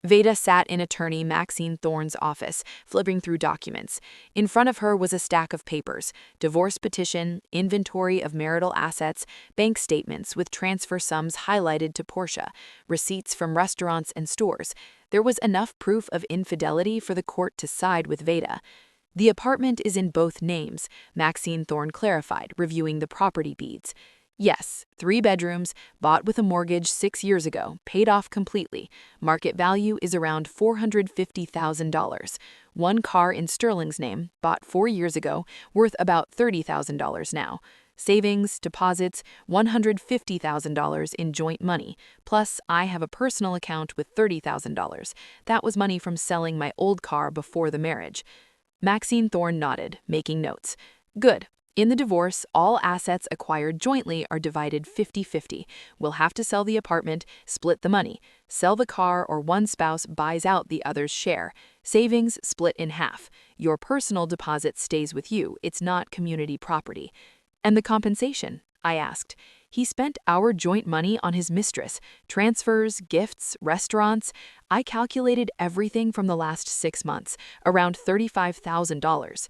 Veda sat in attorney Maxine Thorne's office, flipping through documents. In front of her was a stack of papers: divorce petition, inventory of marital assets, bank statements with transfer sums highlighted to Portia, receipts from restaurants and stores. There was enough proof of infidelity for the court to side with Veda. "The apartment is in both names," Maxine Thorne clarified, reviewing the property deeds. "Yes, 3 bedrooms, bought with a mortgage 6 years ago, paid off completely. Market value is around $450,000. 1 car in Sterling's name, bought 4 years ago, worth about $30,000 now. Savings, deposits, $150,000 in joint money. Plus, I have a personal account with $30,000. That was money from selling my old car before the marriage." Maxine Thorne nodded, making notes. "Good. In the divorce, all assets acquired jointly are divided 50-50. We'll have to sell the apartment, split the money. Sell the car, or one spouse buys out the other's share. Savings split in half. Your personal deposit stays with you. It's not community property." "And the compensation?" I asked. "He spent our joint money on his mistress. Transfers, gifts, restaurants. I calculated everything from the last 6 months, around $35,000.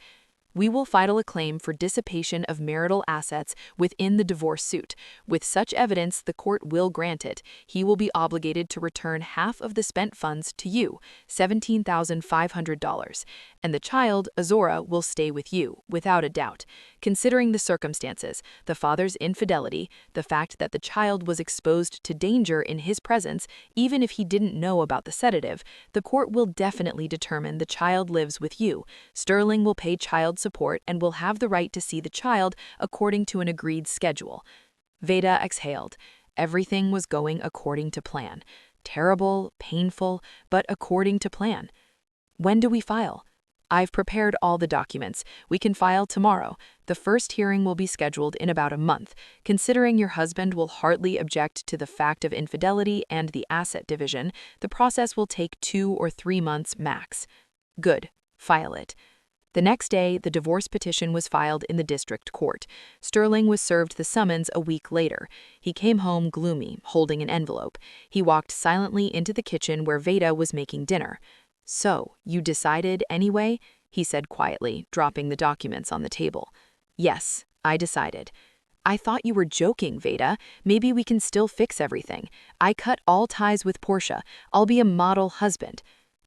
We will file a claim for dissipation of marital assets within the divorce suit. With such evidence, the court will grant it. He will be obligated to return half of the spent funds to you, $17,500. And the child, Azora, will stay with you, without a doubt. Considering the circumstances, the father's infidelity, the fact that the child was exposed to danger in his presence, even if he didn't know about the sedative, the court will definitely determine the child lives with you. Sterling will pay child support and will have the right to see the child according to an agreed schedule." Veda exhaled. Everything was going according to plan. Terrible, painful, but according to plan. "When do we file?" "I've prepared all the documents. We can file tomorrow. The first hearing will be scheduled in about a month. Considering your husband will hardly object to the fact of infidelity and the asset division, the process will take 2 or 3 months max." "Good. File it." The next day, the divorce petition was filed in the district court. Sterling was served the summons a week later. He came home gloomy, holding an envelope. He walked silently into the kitchen where Veda was making dinner. "So, you decided anyway?" he said quietly, dropping the documents on the table. "Yes, I decided." "I thought you were joking, Veda. Maybe we can still fix everything. I cut all ties with Portia. I'll be a model husband."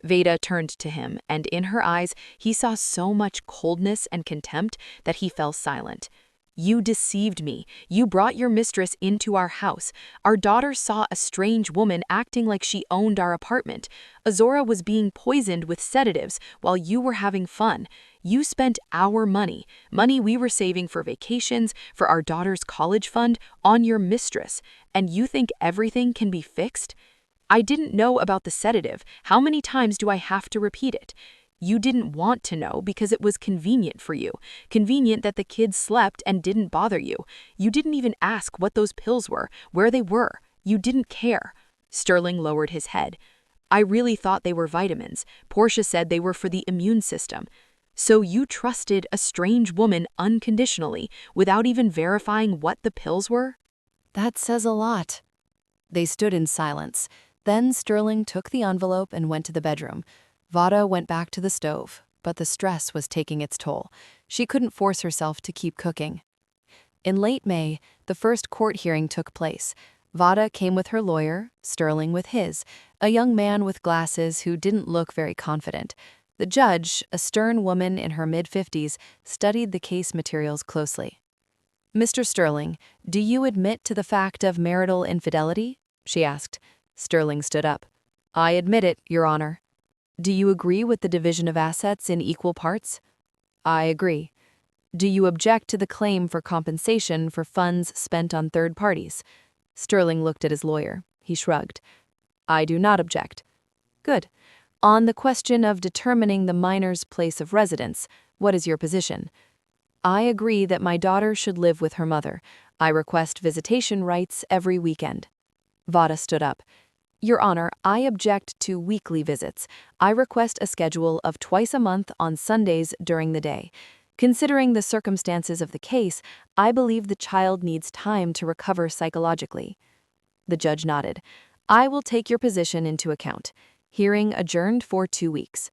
Veda turned to him, and in her eyes he saw so much coldness and contempt that he fell silent. You deceived me. You brought your mistress into our house. Our daughter saw a strange woman acting like she owned our apartment. Azora was being poisoned with sedatives while you were having fun. You spent our money, money we were saving for vacations, for our daughter's college fund, on your mistress. And you think everything can be fixed? I didn't know about the sedative. How many times do I have to repeat it? You didn't want to know because it was convenient for you. Convenient that the kids slept and didn't bother you. You didn't even ask what those pills were, where they were. You didn't care. Sterling lowered his head. I really thought they were vitamins. Portia said they were for the immune system. So you trusted a strange woman unconditionally without even verifying what the pills were? That says a lot. They stood in silence. Then Sterling took the envelope and went to the bedroom. Vada went back to the stove, but the stress was taking its toll. She couldn't force herself to keep cooking. In late May, the first court hearing took place. Vada came with her lawyer, Sterling with his, a young man with glasses who didn't look very confident. The judge, a stern woman in her mid-50s, studied the case materials closely. "Mr. Sterling, do you admit to the fact of marital infidelity?" she asked. Sterling stood up. "I admit it, Your Honor." "Do you agree with the division of assets in equal parts?" "I agree." "Do you object to the claim for compensation for funds spent on third parties?" Sterling looked at his lawyer. He shrugged. "I do not object." "Good. On the question of determining the minor's place of residence, what is your position?" "I agree that my daughter should live with her mother. I request visitation rights every weekend." Vada stood up. "Your Honor, I object to weekly visits. I request a schedule of twice a month on Sundays during the day. Considering the circumstances of the case, I believe the child needs time to recover psychologically." The judge nodded. "I will take your position into account." Hearing adjourned for 2 weeks.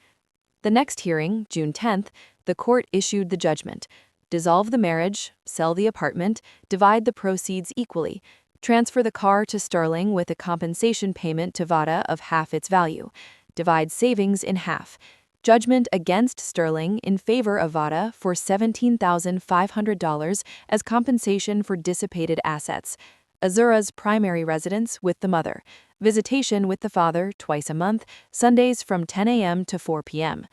The next hearing, June 10th, the court issued the judgment. Dissolve the marriage, sell the apartment, divide the proceeds equally, transfer the car to Sterling with a compensation payment to Vada of half its value, divide savings in half. Judgment against Sterling in favor of Vada for $17,500 as compensation for dissipated assets. Azura's primary residence with the mother. Visitation with the father twice a month, Sundays from 10 a.m. to 4 p.m.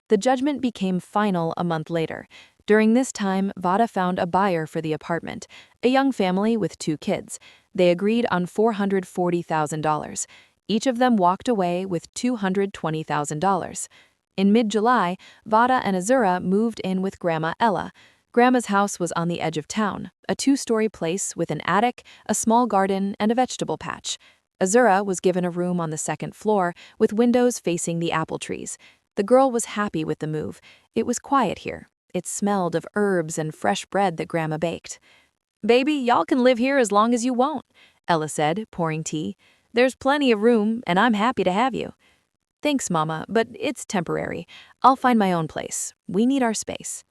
The judgment became final a month later. During this time, Vada found a buyer for the apartment, a young family with 2 kids. They agreed on $440,000. Each of them walked away with $220,000. In mid-July, Vada and Azura moved in with Grandma Ella. Grandma's house was on the edge of town, a 2-story place with an attic, a small garden, and a vegetable patch. Azura was given a room on the 2nd floor with windows facing the apple trees. The girl was happy with the move. It was quiet here. It smelled of herbs and fresh bread that Grandma baked. "Baby, y'all can live here as long as you want," Ella said, pouring tea. "There's plenty of room, and I'm happy to have you." "Thanks, Mama, but it's temporary. I'll find my own place. We need our space."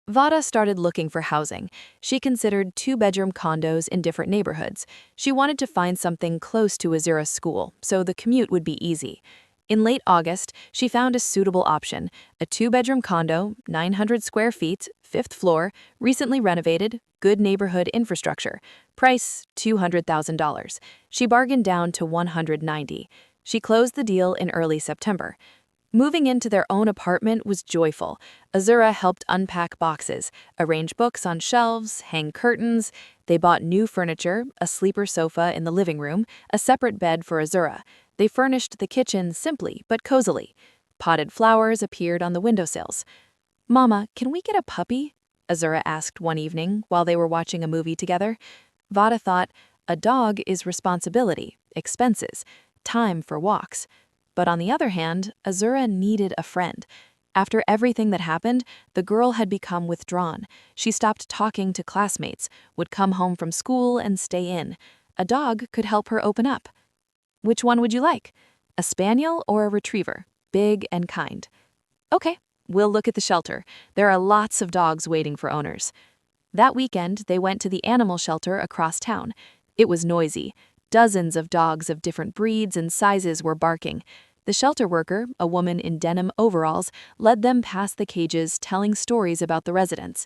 Vada started looking for housing. She considered 2-bedroom condos in different neighborhoods. She wanted to find something close to Azura's school, so the commute would be easy. In late August, she found a suitable option, a 2-bedroom condo, 900 square feet, 5th floor, recently renovated, good neighborhood infrastructure. Price, $200,000. She bargained down to $190,000. She closed the deal in early September. Moving into their own apartment was joyful. Azura helped unpack boxes, arrange books on shelves, hang curtains. They bought new furniture, a sleeper sofa in the living room, a separate bed for Azura. They furnished the kitchen simply but cozily. Potted flowers appeared on the windowsills. "Mama, can we get a puppy?" Azura asked one evening while they were watching a movie together. Vada thought, a dog is responsibility, expenses, time for walks. But on the other hand, Azura needed a friend. After everything that happened, the girl had become withdrawn. She stopped talking to classmates, would come home from school and stay in. A dog could help her open up. "Which one would you like? A spaniel or a retriever? Big and kind." "Okay, we'll look at the shelter. There are lots of dogs waiting for owners." That weekend, they went to the animal shelter across town. It was noisy. Dozens of dogs of different breeds and sizes were barking. The shelter worker, a woman in denim overalls, led them past the cages telling stories about the residents.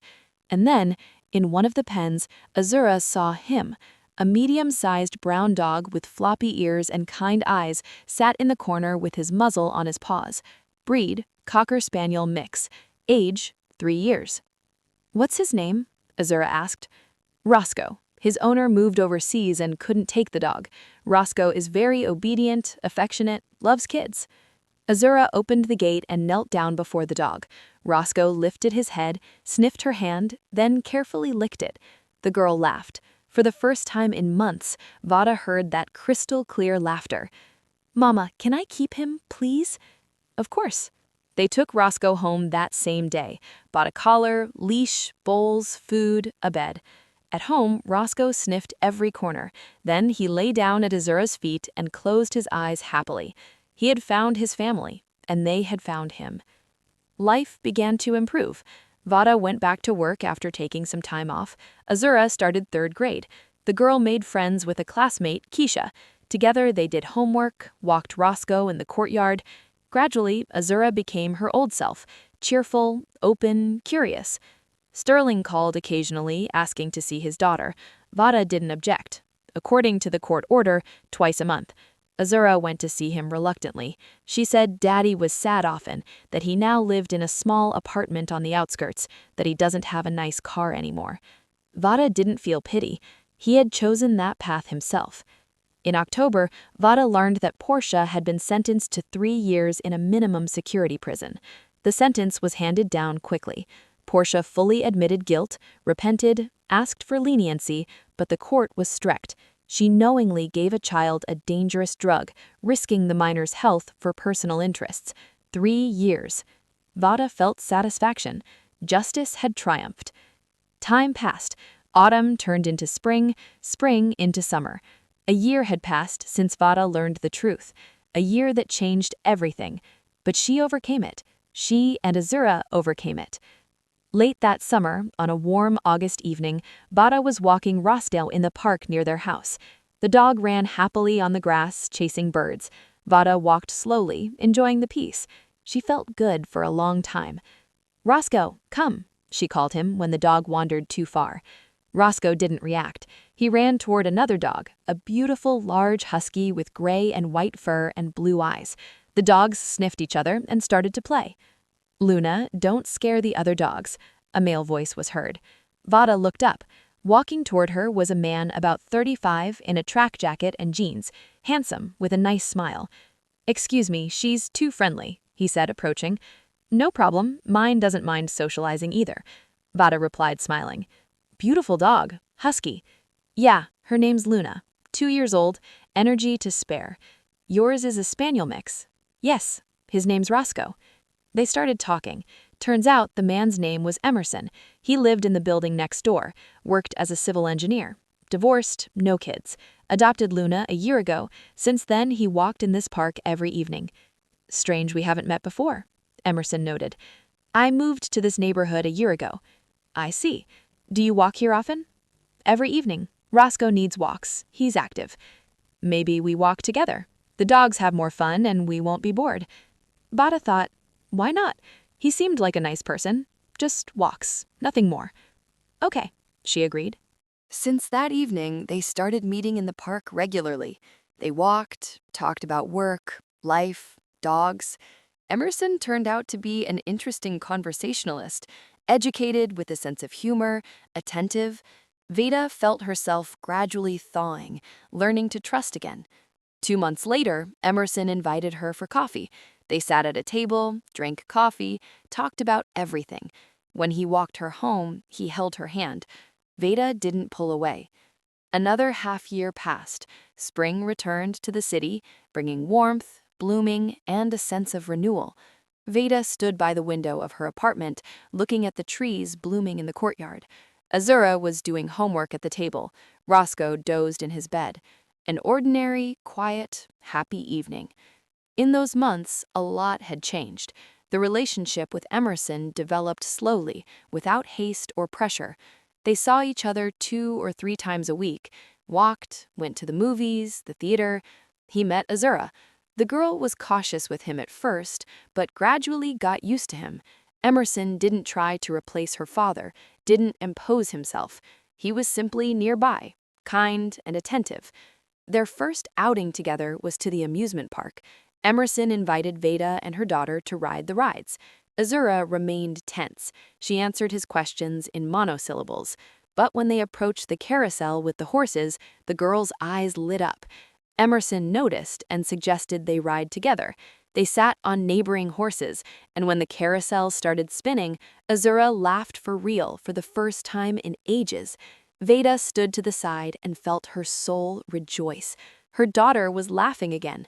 And then, In one of the pens, Azura saw him. A medium-sized brown dog with floppy ears and kind eyes sat in the corner with his muzzle on his paws. Breed, Cocker Spaniel mix. Age, 3 years. "What's his name?" Azura asked. "Roscoe. His owner moved overseas and couldn't take the dog. Roscoe is very obedient, affectionate, loves kids." Azura opened the gate and knelt down before the dog. Roscoe lifted his head, sniffed her hand, then carefully licked it. The girl laughed. For the first time in months, Vada heard that crystal-clear laughter. "Mama, can I keep him, please?" "Of course." They took Roscoe home that same day, bought a collar, leash, bowls, food, a bed. At home, Roscoe sniffed every corner. Then he lay down at Azura's feet and closed his eyes happily. He had found his family, and they had found him. Life began to improve. Vada went back to work after taking some time off. Azura started 3rd grade. The girl made friends with a classmate, Keisha. Together they did homework, walked Roscoe in the courtyard. Gradually, Azura became her old self, cheerful, open, curious. Sterling called occasionally, asking to see his daughter. Vada didn't object. According to the court order, twice a month. Azura went to see him reluctantly. She said Daddy was sad often, that he now lived in a small apartment on the outskirts, that he doesn't have a nice car anymore. Vada didn't feel pity. He had chosen that path himself. In October, Vada learned that Portia had been sentenced to 3 years in a minimum security prison. The sentence was handed down quickly. Portia fully admitted guilt, repented, asked for leniency, but the court was strict. She knowingly gave a child a dangerous drug, risking the minor's health for personal interests. 3 years. Vada felt satisfaction. Justice had triumphed. Time passed. Autumn turned into spring, spring into summer. A year had passed since Vada learned the truth. A year that changed everything. But she overcame it. She and Azura overcame it. Late that summer, on a warm August evening, Vada was walking Roscoe in the park near their house. The dog ran happily on the grass, chasing birds. Vada walked slowly, enjoying the peace. She felt good for a long time. "Roscoe, come," she called him when the dog wandered too far. Roscoe didn't react. He ran toward another dog, a beautiful large husky with gray and white fur and blue eyes. The dogs sniffed each other and started to play. "Luna, don't scare the other dogs," a male voice was heard. Vada looked up. Walking toward her was a man about 35 in a track jacket and jeans, handsome, with a nice smile. "Excuse me, she's too friendly," he said, approaching. "No problem, mine doesn't mind socializing either," Vada replied, smiling. "Beautiful dog, husky." "Yeah, her name's Luna, 2 years old, energy to spare. Yours is a spaniel mix." "Yes, his name's Roscoe." They started talking. Turns out the man's name was Emerson. He lived in the building next door, worked as a civil engineer. Divorced, no kids. Adopted Luna a year ago. Since then, he walked in this park every evening. "Strange we haven't met before," Emerson noted. "I moved to this neighborhood a year ago." "I see. Do you walk here often?" "Every evening. Roscoe needs walks. He's active." "Maybe we walk together. The dogs have more fun and we won't be bored." Vada thought, why not? He seemed like a nice person. Just walks, nothing more. "Okay," she agreed. Since that evening, they started meeting in the park regularly. They walked, talked about work, life, dogs. Emerson turned out to be an interesting conversationalist, educated with a sense of humor, attentive. Vada felt herself gradually thawing, learning to trust again. 2 months later, Emerson invited her for coffee. They sat at a table, drank coffee, talked about everything. When he walked her home, he held her hand. Vada didn't pull away. Another half-year passed. Spring returned to the city, bringing warmth, blooming, and a sense of renewal. Vada stood by the window of her apartment, looking at the trees blooming in the courtyard. Azura was doing homework at the table. Roscoe dozed in his bed. An ordinary, quiet, happy evening. In those months, a lot had changed. The relationship with Emerson developed slowly, without haste or pressure. They saw each other 2 or 3 times a week, walked, went to the movies, the theater. He met Azura. The girl was cautious with him at first, but gradually got used to him. Emerson didn't try to replace her father, didn't impose himself. He was simply nearby, kind and attentive. Their first outing together was to the amusement park. Emerson invited Veda and her daughter to ride the rides. Azura remained tense. She answered his questions in monosyllables. But when they approached the carousel with the horses, the girl's eyes lit up. Emerson noticed and suggested they ride together. They sat on neighboring horses, and when the carousel started spinning, Azura laughed for real for the first time in ages. Veda stood to the side and felt her soul rejoice. Her daughter was laughing again.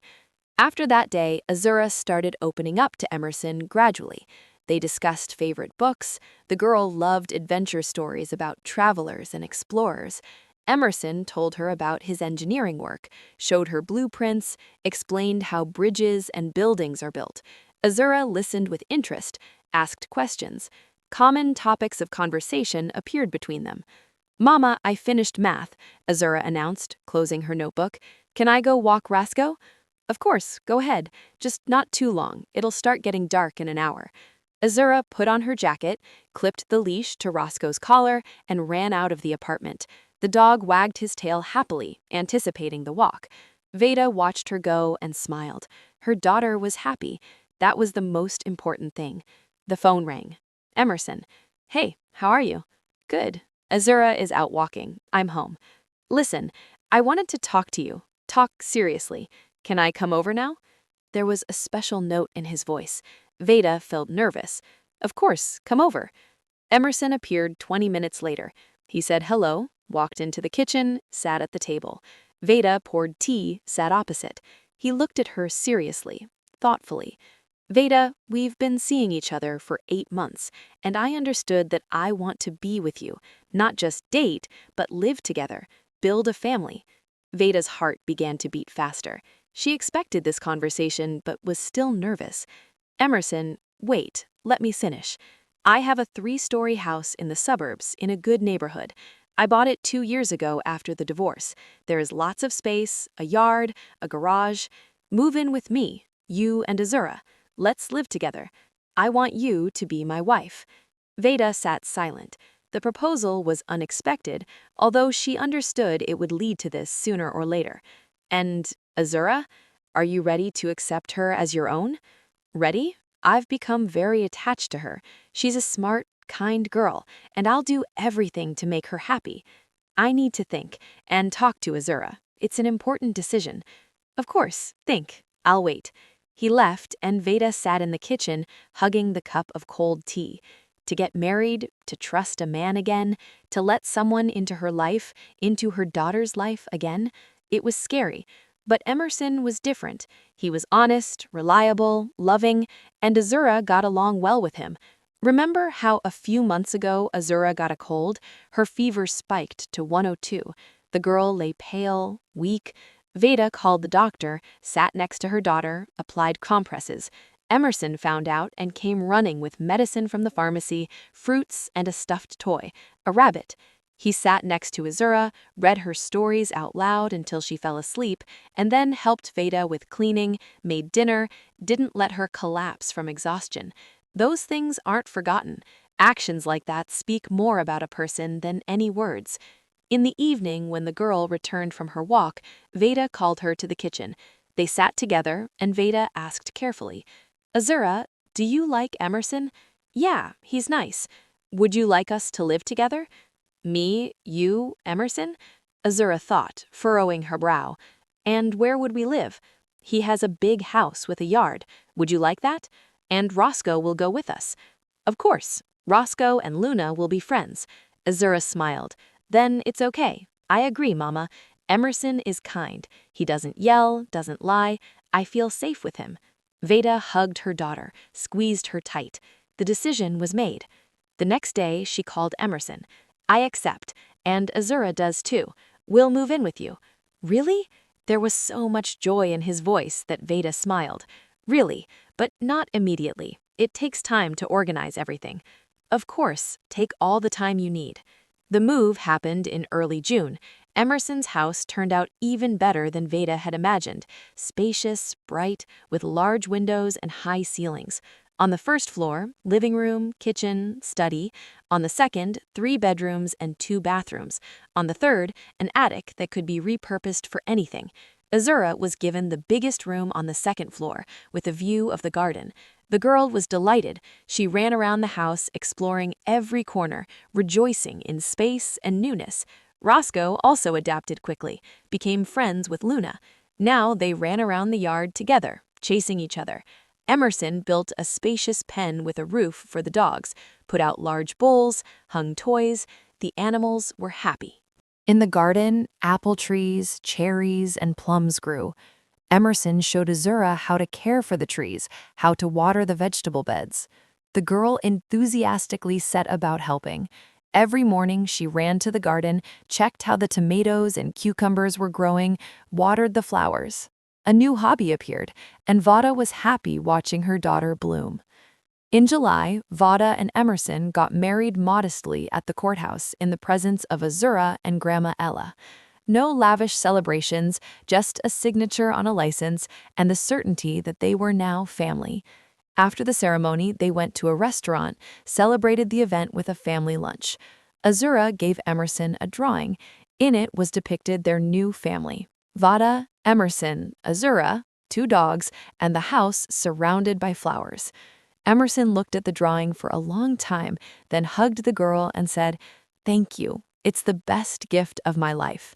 After that day, Azura started opening up to Emerson gradually. They discussed favorite books. The girl loved adventure stories about travelers and explorers. Emerson told her about his engineering work, showed her blueprints, explained how bridges and buildings are built. Azura listened with interest, asked questions. Common topics of conversation appeared between them. "Mama, I finished math," Azura announced, closing her notebook. "Can I go walk Rasco?" "Of course, go ahead. Just not too long. It'll start getting dark in an hour." Azura put on her jacket, clipped the leash to Roscoe's collar, and ran out of the apartment. The dog wagged his tail happily, anticipating the walk. Veda watched her go and smiled. Her daughter was happy. That was the most important thing. The phone rang. Emerson. "Hey, how are you?" "Good. Azura is out walking. I'm home." "Listen, I wanted to talk to you. Talk seriously. Can I come over now?" There was a special note in his voice. Veda felt nervous. "Of course, come over." Emerson appeared 20 minutes later. He said hello, walked into the kitchen, sat at the table. Veda poured tea, sat opposite. He looked at her seriously, thoughtfully. "Veda, we've been seeing each other for 8 months, and I understood that I want to be with you, not just date, but live together, build a family." Veda's heart began to beat faster. She expected this conversation, but was still nervous. "Emerson, wait, let me finish. I have a 3-story house in the suburbs in a good neighborhood. I bought it 2 years ago after the divorce. There is lots of space, a yard, a garage. Move in with me, you and Azura. Let's live together. I want you to be my wife." Veda sat silent. The proposal was unexpected, although she understood it would lead to this sooner or later. "And Azura, are you ready to accept her as your own?" "Ready? I've become very attached to her. She's a smart, kind girl, and I'll do everything to make her happy. I need to think and talk to Azura. It's an important decision." "Of course, think. I'll wait." He left, and Veda sat in the kitchen, hugging the cup of cold tea. To get married, to trust a man again, to let someone into her life, into her daughter's life again, it was scary. But Emerson was different. He was honest, reliable, loving, and Azura got along well with him. Remember how a few months ago Azura got a cold? Her fever spiked to 102. The girl lay pale, weak. Veda called the doctor, sat next to her daughter, applied compresses. Emerson found out and came running with medicine from the pharmacy, fruits, and a stuffed toy, a rabbit. He sat next to Azura, read her stories out loud until she fell asleep, and then helped Veda with cleaning, made dinner, didn't let her collapse from exhaustion. Those things aren't forgotten. Actions like that speak more about a person than any words. In the evening, when the girl returned from her walk, Veda called her to the kitchen. They sat together, and Veda asked carefully, "Azura, do you like Emerson?" "Yeah, he's nice." "Would you like us to live together?" "Me, you, Emerson?" Azura thought, furrowing her brow. "And where would we live?" "He has a big house with a yard. Would you like that? And Roscoe will go with us." "Of course. Roscoe and Luna will be friends." Azura smiled. "Then it's okay. I agree, Mama. Emerson is kind. He doesn't yell, doesn't lie. I feel safe with him." Veda hugged her daughter, squeezed her tight. The decision was made. The next day, she called Emerson. "I accept, and Azura does too. We'll move in with you." "Really?" There was so much joy in his voice that Veda smiled. "Really, but not immediately. It takes time to organize everything." "Of course, take all the time you need." The move happened in early June. Emerson's house turned out even better than Veda had imagined. Spacious, bright, with large windows and high ceilings. On the first floor, living room, kitchen, study. On the second, 3 bedrooms and 2 bathrooms. On the third, an attic that could be repurposed for anything. Azura was given the biggest room on the second floor, with a view of the garden. The girl was delighted. She ran around the house, exploring every corner, rejoicing in space and newness. Roscoe also adapted quickly, became friends with Luna. Now they ran around the yard together, chasing each other. Emerson built a spacious pen with a roof for the dogs, put out large bowls, hung toys. The animals were happy. In the garden, apple trees, cherries, and plums grew. Emerson showed Azura how to care for the trees, how to water the vegetable beds. The girl enthusiastically set about helping. Every morning she ran to the garden, checked how the tomatoes and cucumbers were growing, watered the flowers. A new hobby appeared, and Vada was happy watching her daughter bloom. In July, Vada and Emerson got married modestly at the courthouse in the presence of Azura and Grandma Ella. No lavish celebrations, just a signature on a license and the certainty that they were now family. After the ceremony, they went to a restaurant, celebrated the event with a family lunch. Azura gave Emerson a drawing. In it was depicted their new family: Vada, Emerson, Azura, 2 dogs, and the house surrounded by flowers. Emerson looked at the drawing for a long time, then hugged the girl and said, "Thank you. It's the best gift of my life."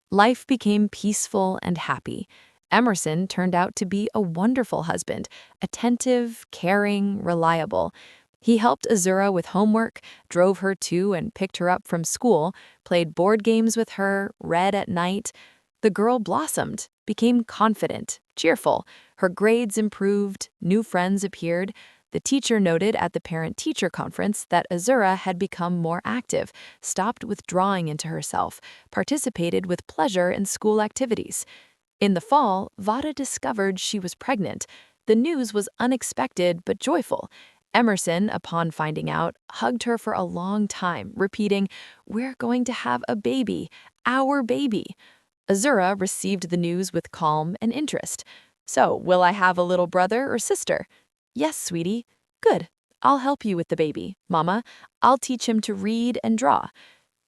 Life became peaceful and happy. Emerson turned out to be a wonderful husband, attentive, caring, reliable. He helped Azura with homework, drove her to and picked her up from school, played board games with her, read at night. The girl blossomed, became confident, cheerful. Her grades improved, new friends appeared. The teacher noted at the parent-teacher conference that Azura had become more active, stopped withdrawing into herself, participated with pleasure in school activities. In the fall, Vada discovered she was pregnant. The news was unexpected but joyful. Emerson, upon finding out, hugged her for a long time, repeating, "We're going to have a baby, our baby." Azura received the news with calm and interest. "So, will I have a little brother or sister?" "Yes, sweetie." "Good. I'll help you with the baby, Mama. I'll teach him to read and draw."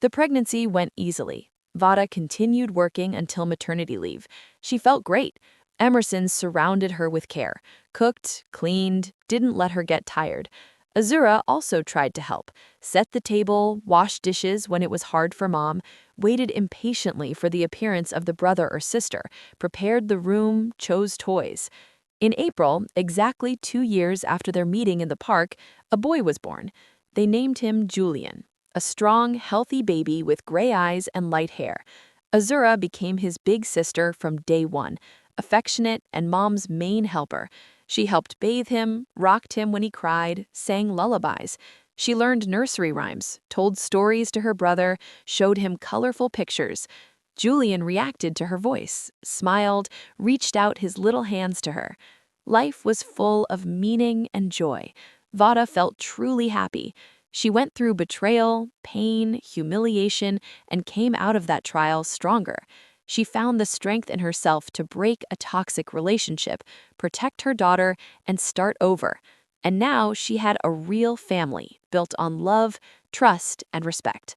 The pregnancy went easily. Vada continued working until maternity leave. She felt great. Emerson surrounded her with care, cooked, cleaned, didn't let her get tired. Azura also tried to help, set the table, washed dishes when it was hard for Mom, waited impatiently for the appearance of the brother or sister, prepared the room, chose toys. In April, exactly 2 years after their meeting in the park, a boy was born. They named him Julian, a strong, healthy baby with gray eyes and light hair. Azura became his big sister from day one, affectionate and Mom's main helper. She helped bathe him, rocked him when he cried, sang lullabies. She learned nursery rhymes, told stories to her brother, showed him colorful pictures. Julian reacted to her voice, smiled, reached out his little hands to her. Life was full of meaning and joy. Vada felt truly happy. She went through betrayal, pain, humiliation, and came out of that trial stronger. She found the strength in herself to break a toxic relationship, protect her daughter, and start over. And now she had a real family built on love, trust, and respect.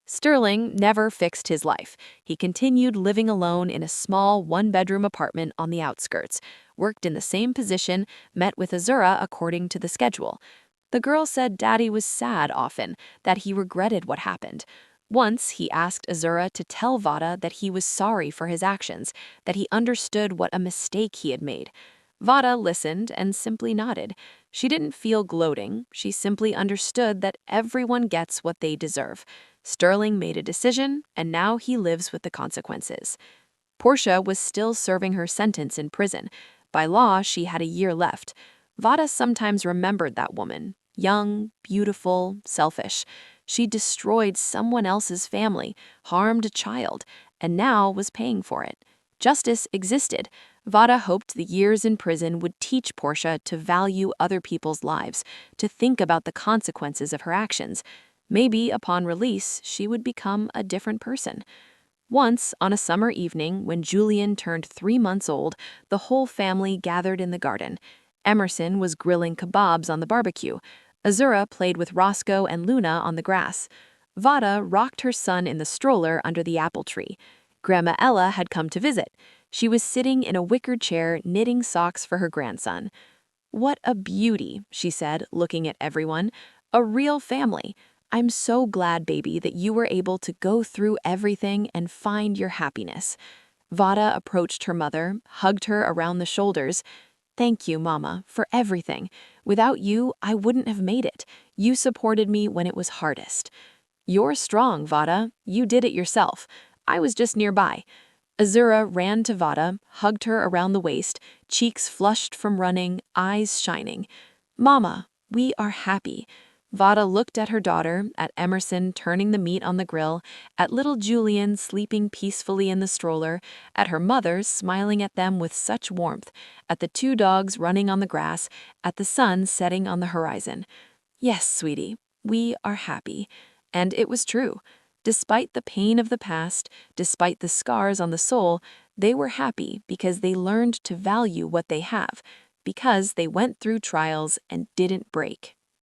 Sterling never fixed his life. He continued living alone in a small 1-bedroom apartment on the outskirts, worked in the same position, met with Azura according to the schedule. The girl said Daddy was sad often, that he regretted what happened. Once he asked Azura to tell Vada that he was sorry for his actions, that he understood what a mistake he had made. Vada listened and simply nodded. She didn't feel gloating, she simply understood that everyone gets what they deserve. Sterling made a decision, and now he lives with the consequences. Portia was still serving her sentence in prison. By law, she had a year left. Vada sometimes remembered that woman, young, beautiful, selfish. She destroyed someone else's family, harmed a child, and now was paying for it. Justice existed. Vada hoped the years in prison would teach Portia to value other people's lives, to think about the consequences of her actions. Maybe upon release, she would become a different person. Once, on a summer evening, when Julian turned 3 months old, the whole family gathered in the garden. Emerson was grilling kebabs on the barbecue. Azura played with Roscoe and Luna on the grass. Vada rocked her son in the stroller under the apple tree. Grandma Ella had come to visit. She was sitting in a wicker chair knitting socks for her grandson. "What a beauty," she said, looking at everyone. "A real family. I'm so glad, baby, that you were able to go through everything and find your happiness." Vada approached her mother, hugged her around the shoulders. "Thank you, Mama, for everything. Without you, I wouldn't have made it. You supported me when it was hardest." "You're strong, Vada. You did it yourself. I was just nearby." Azura ran to Vada, hugged her around the waist, cheeks flushed from running, eyes shining. "Mama, we are happy." Vada looked at her daughter, at Emerson turning the meat on the grill, at little Julian sleeping peacefully in the stroller, at her mother smiling at them with such warmth, at the two dogs running on the grass, at the sun setting on the horizon. "Yes, sweetie, we are happy." And it was true. Despite the pain of the past, despite the scars on the soul, they were happy because they learned to value what they have, because they went through trials and didn't break.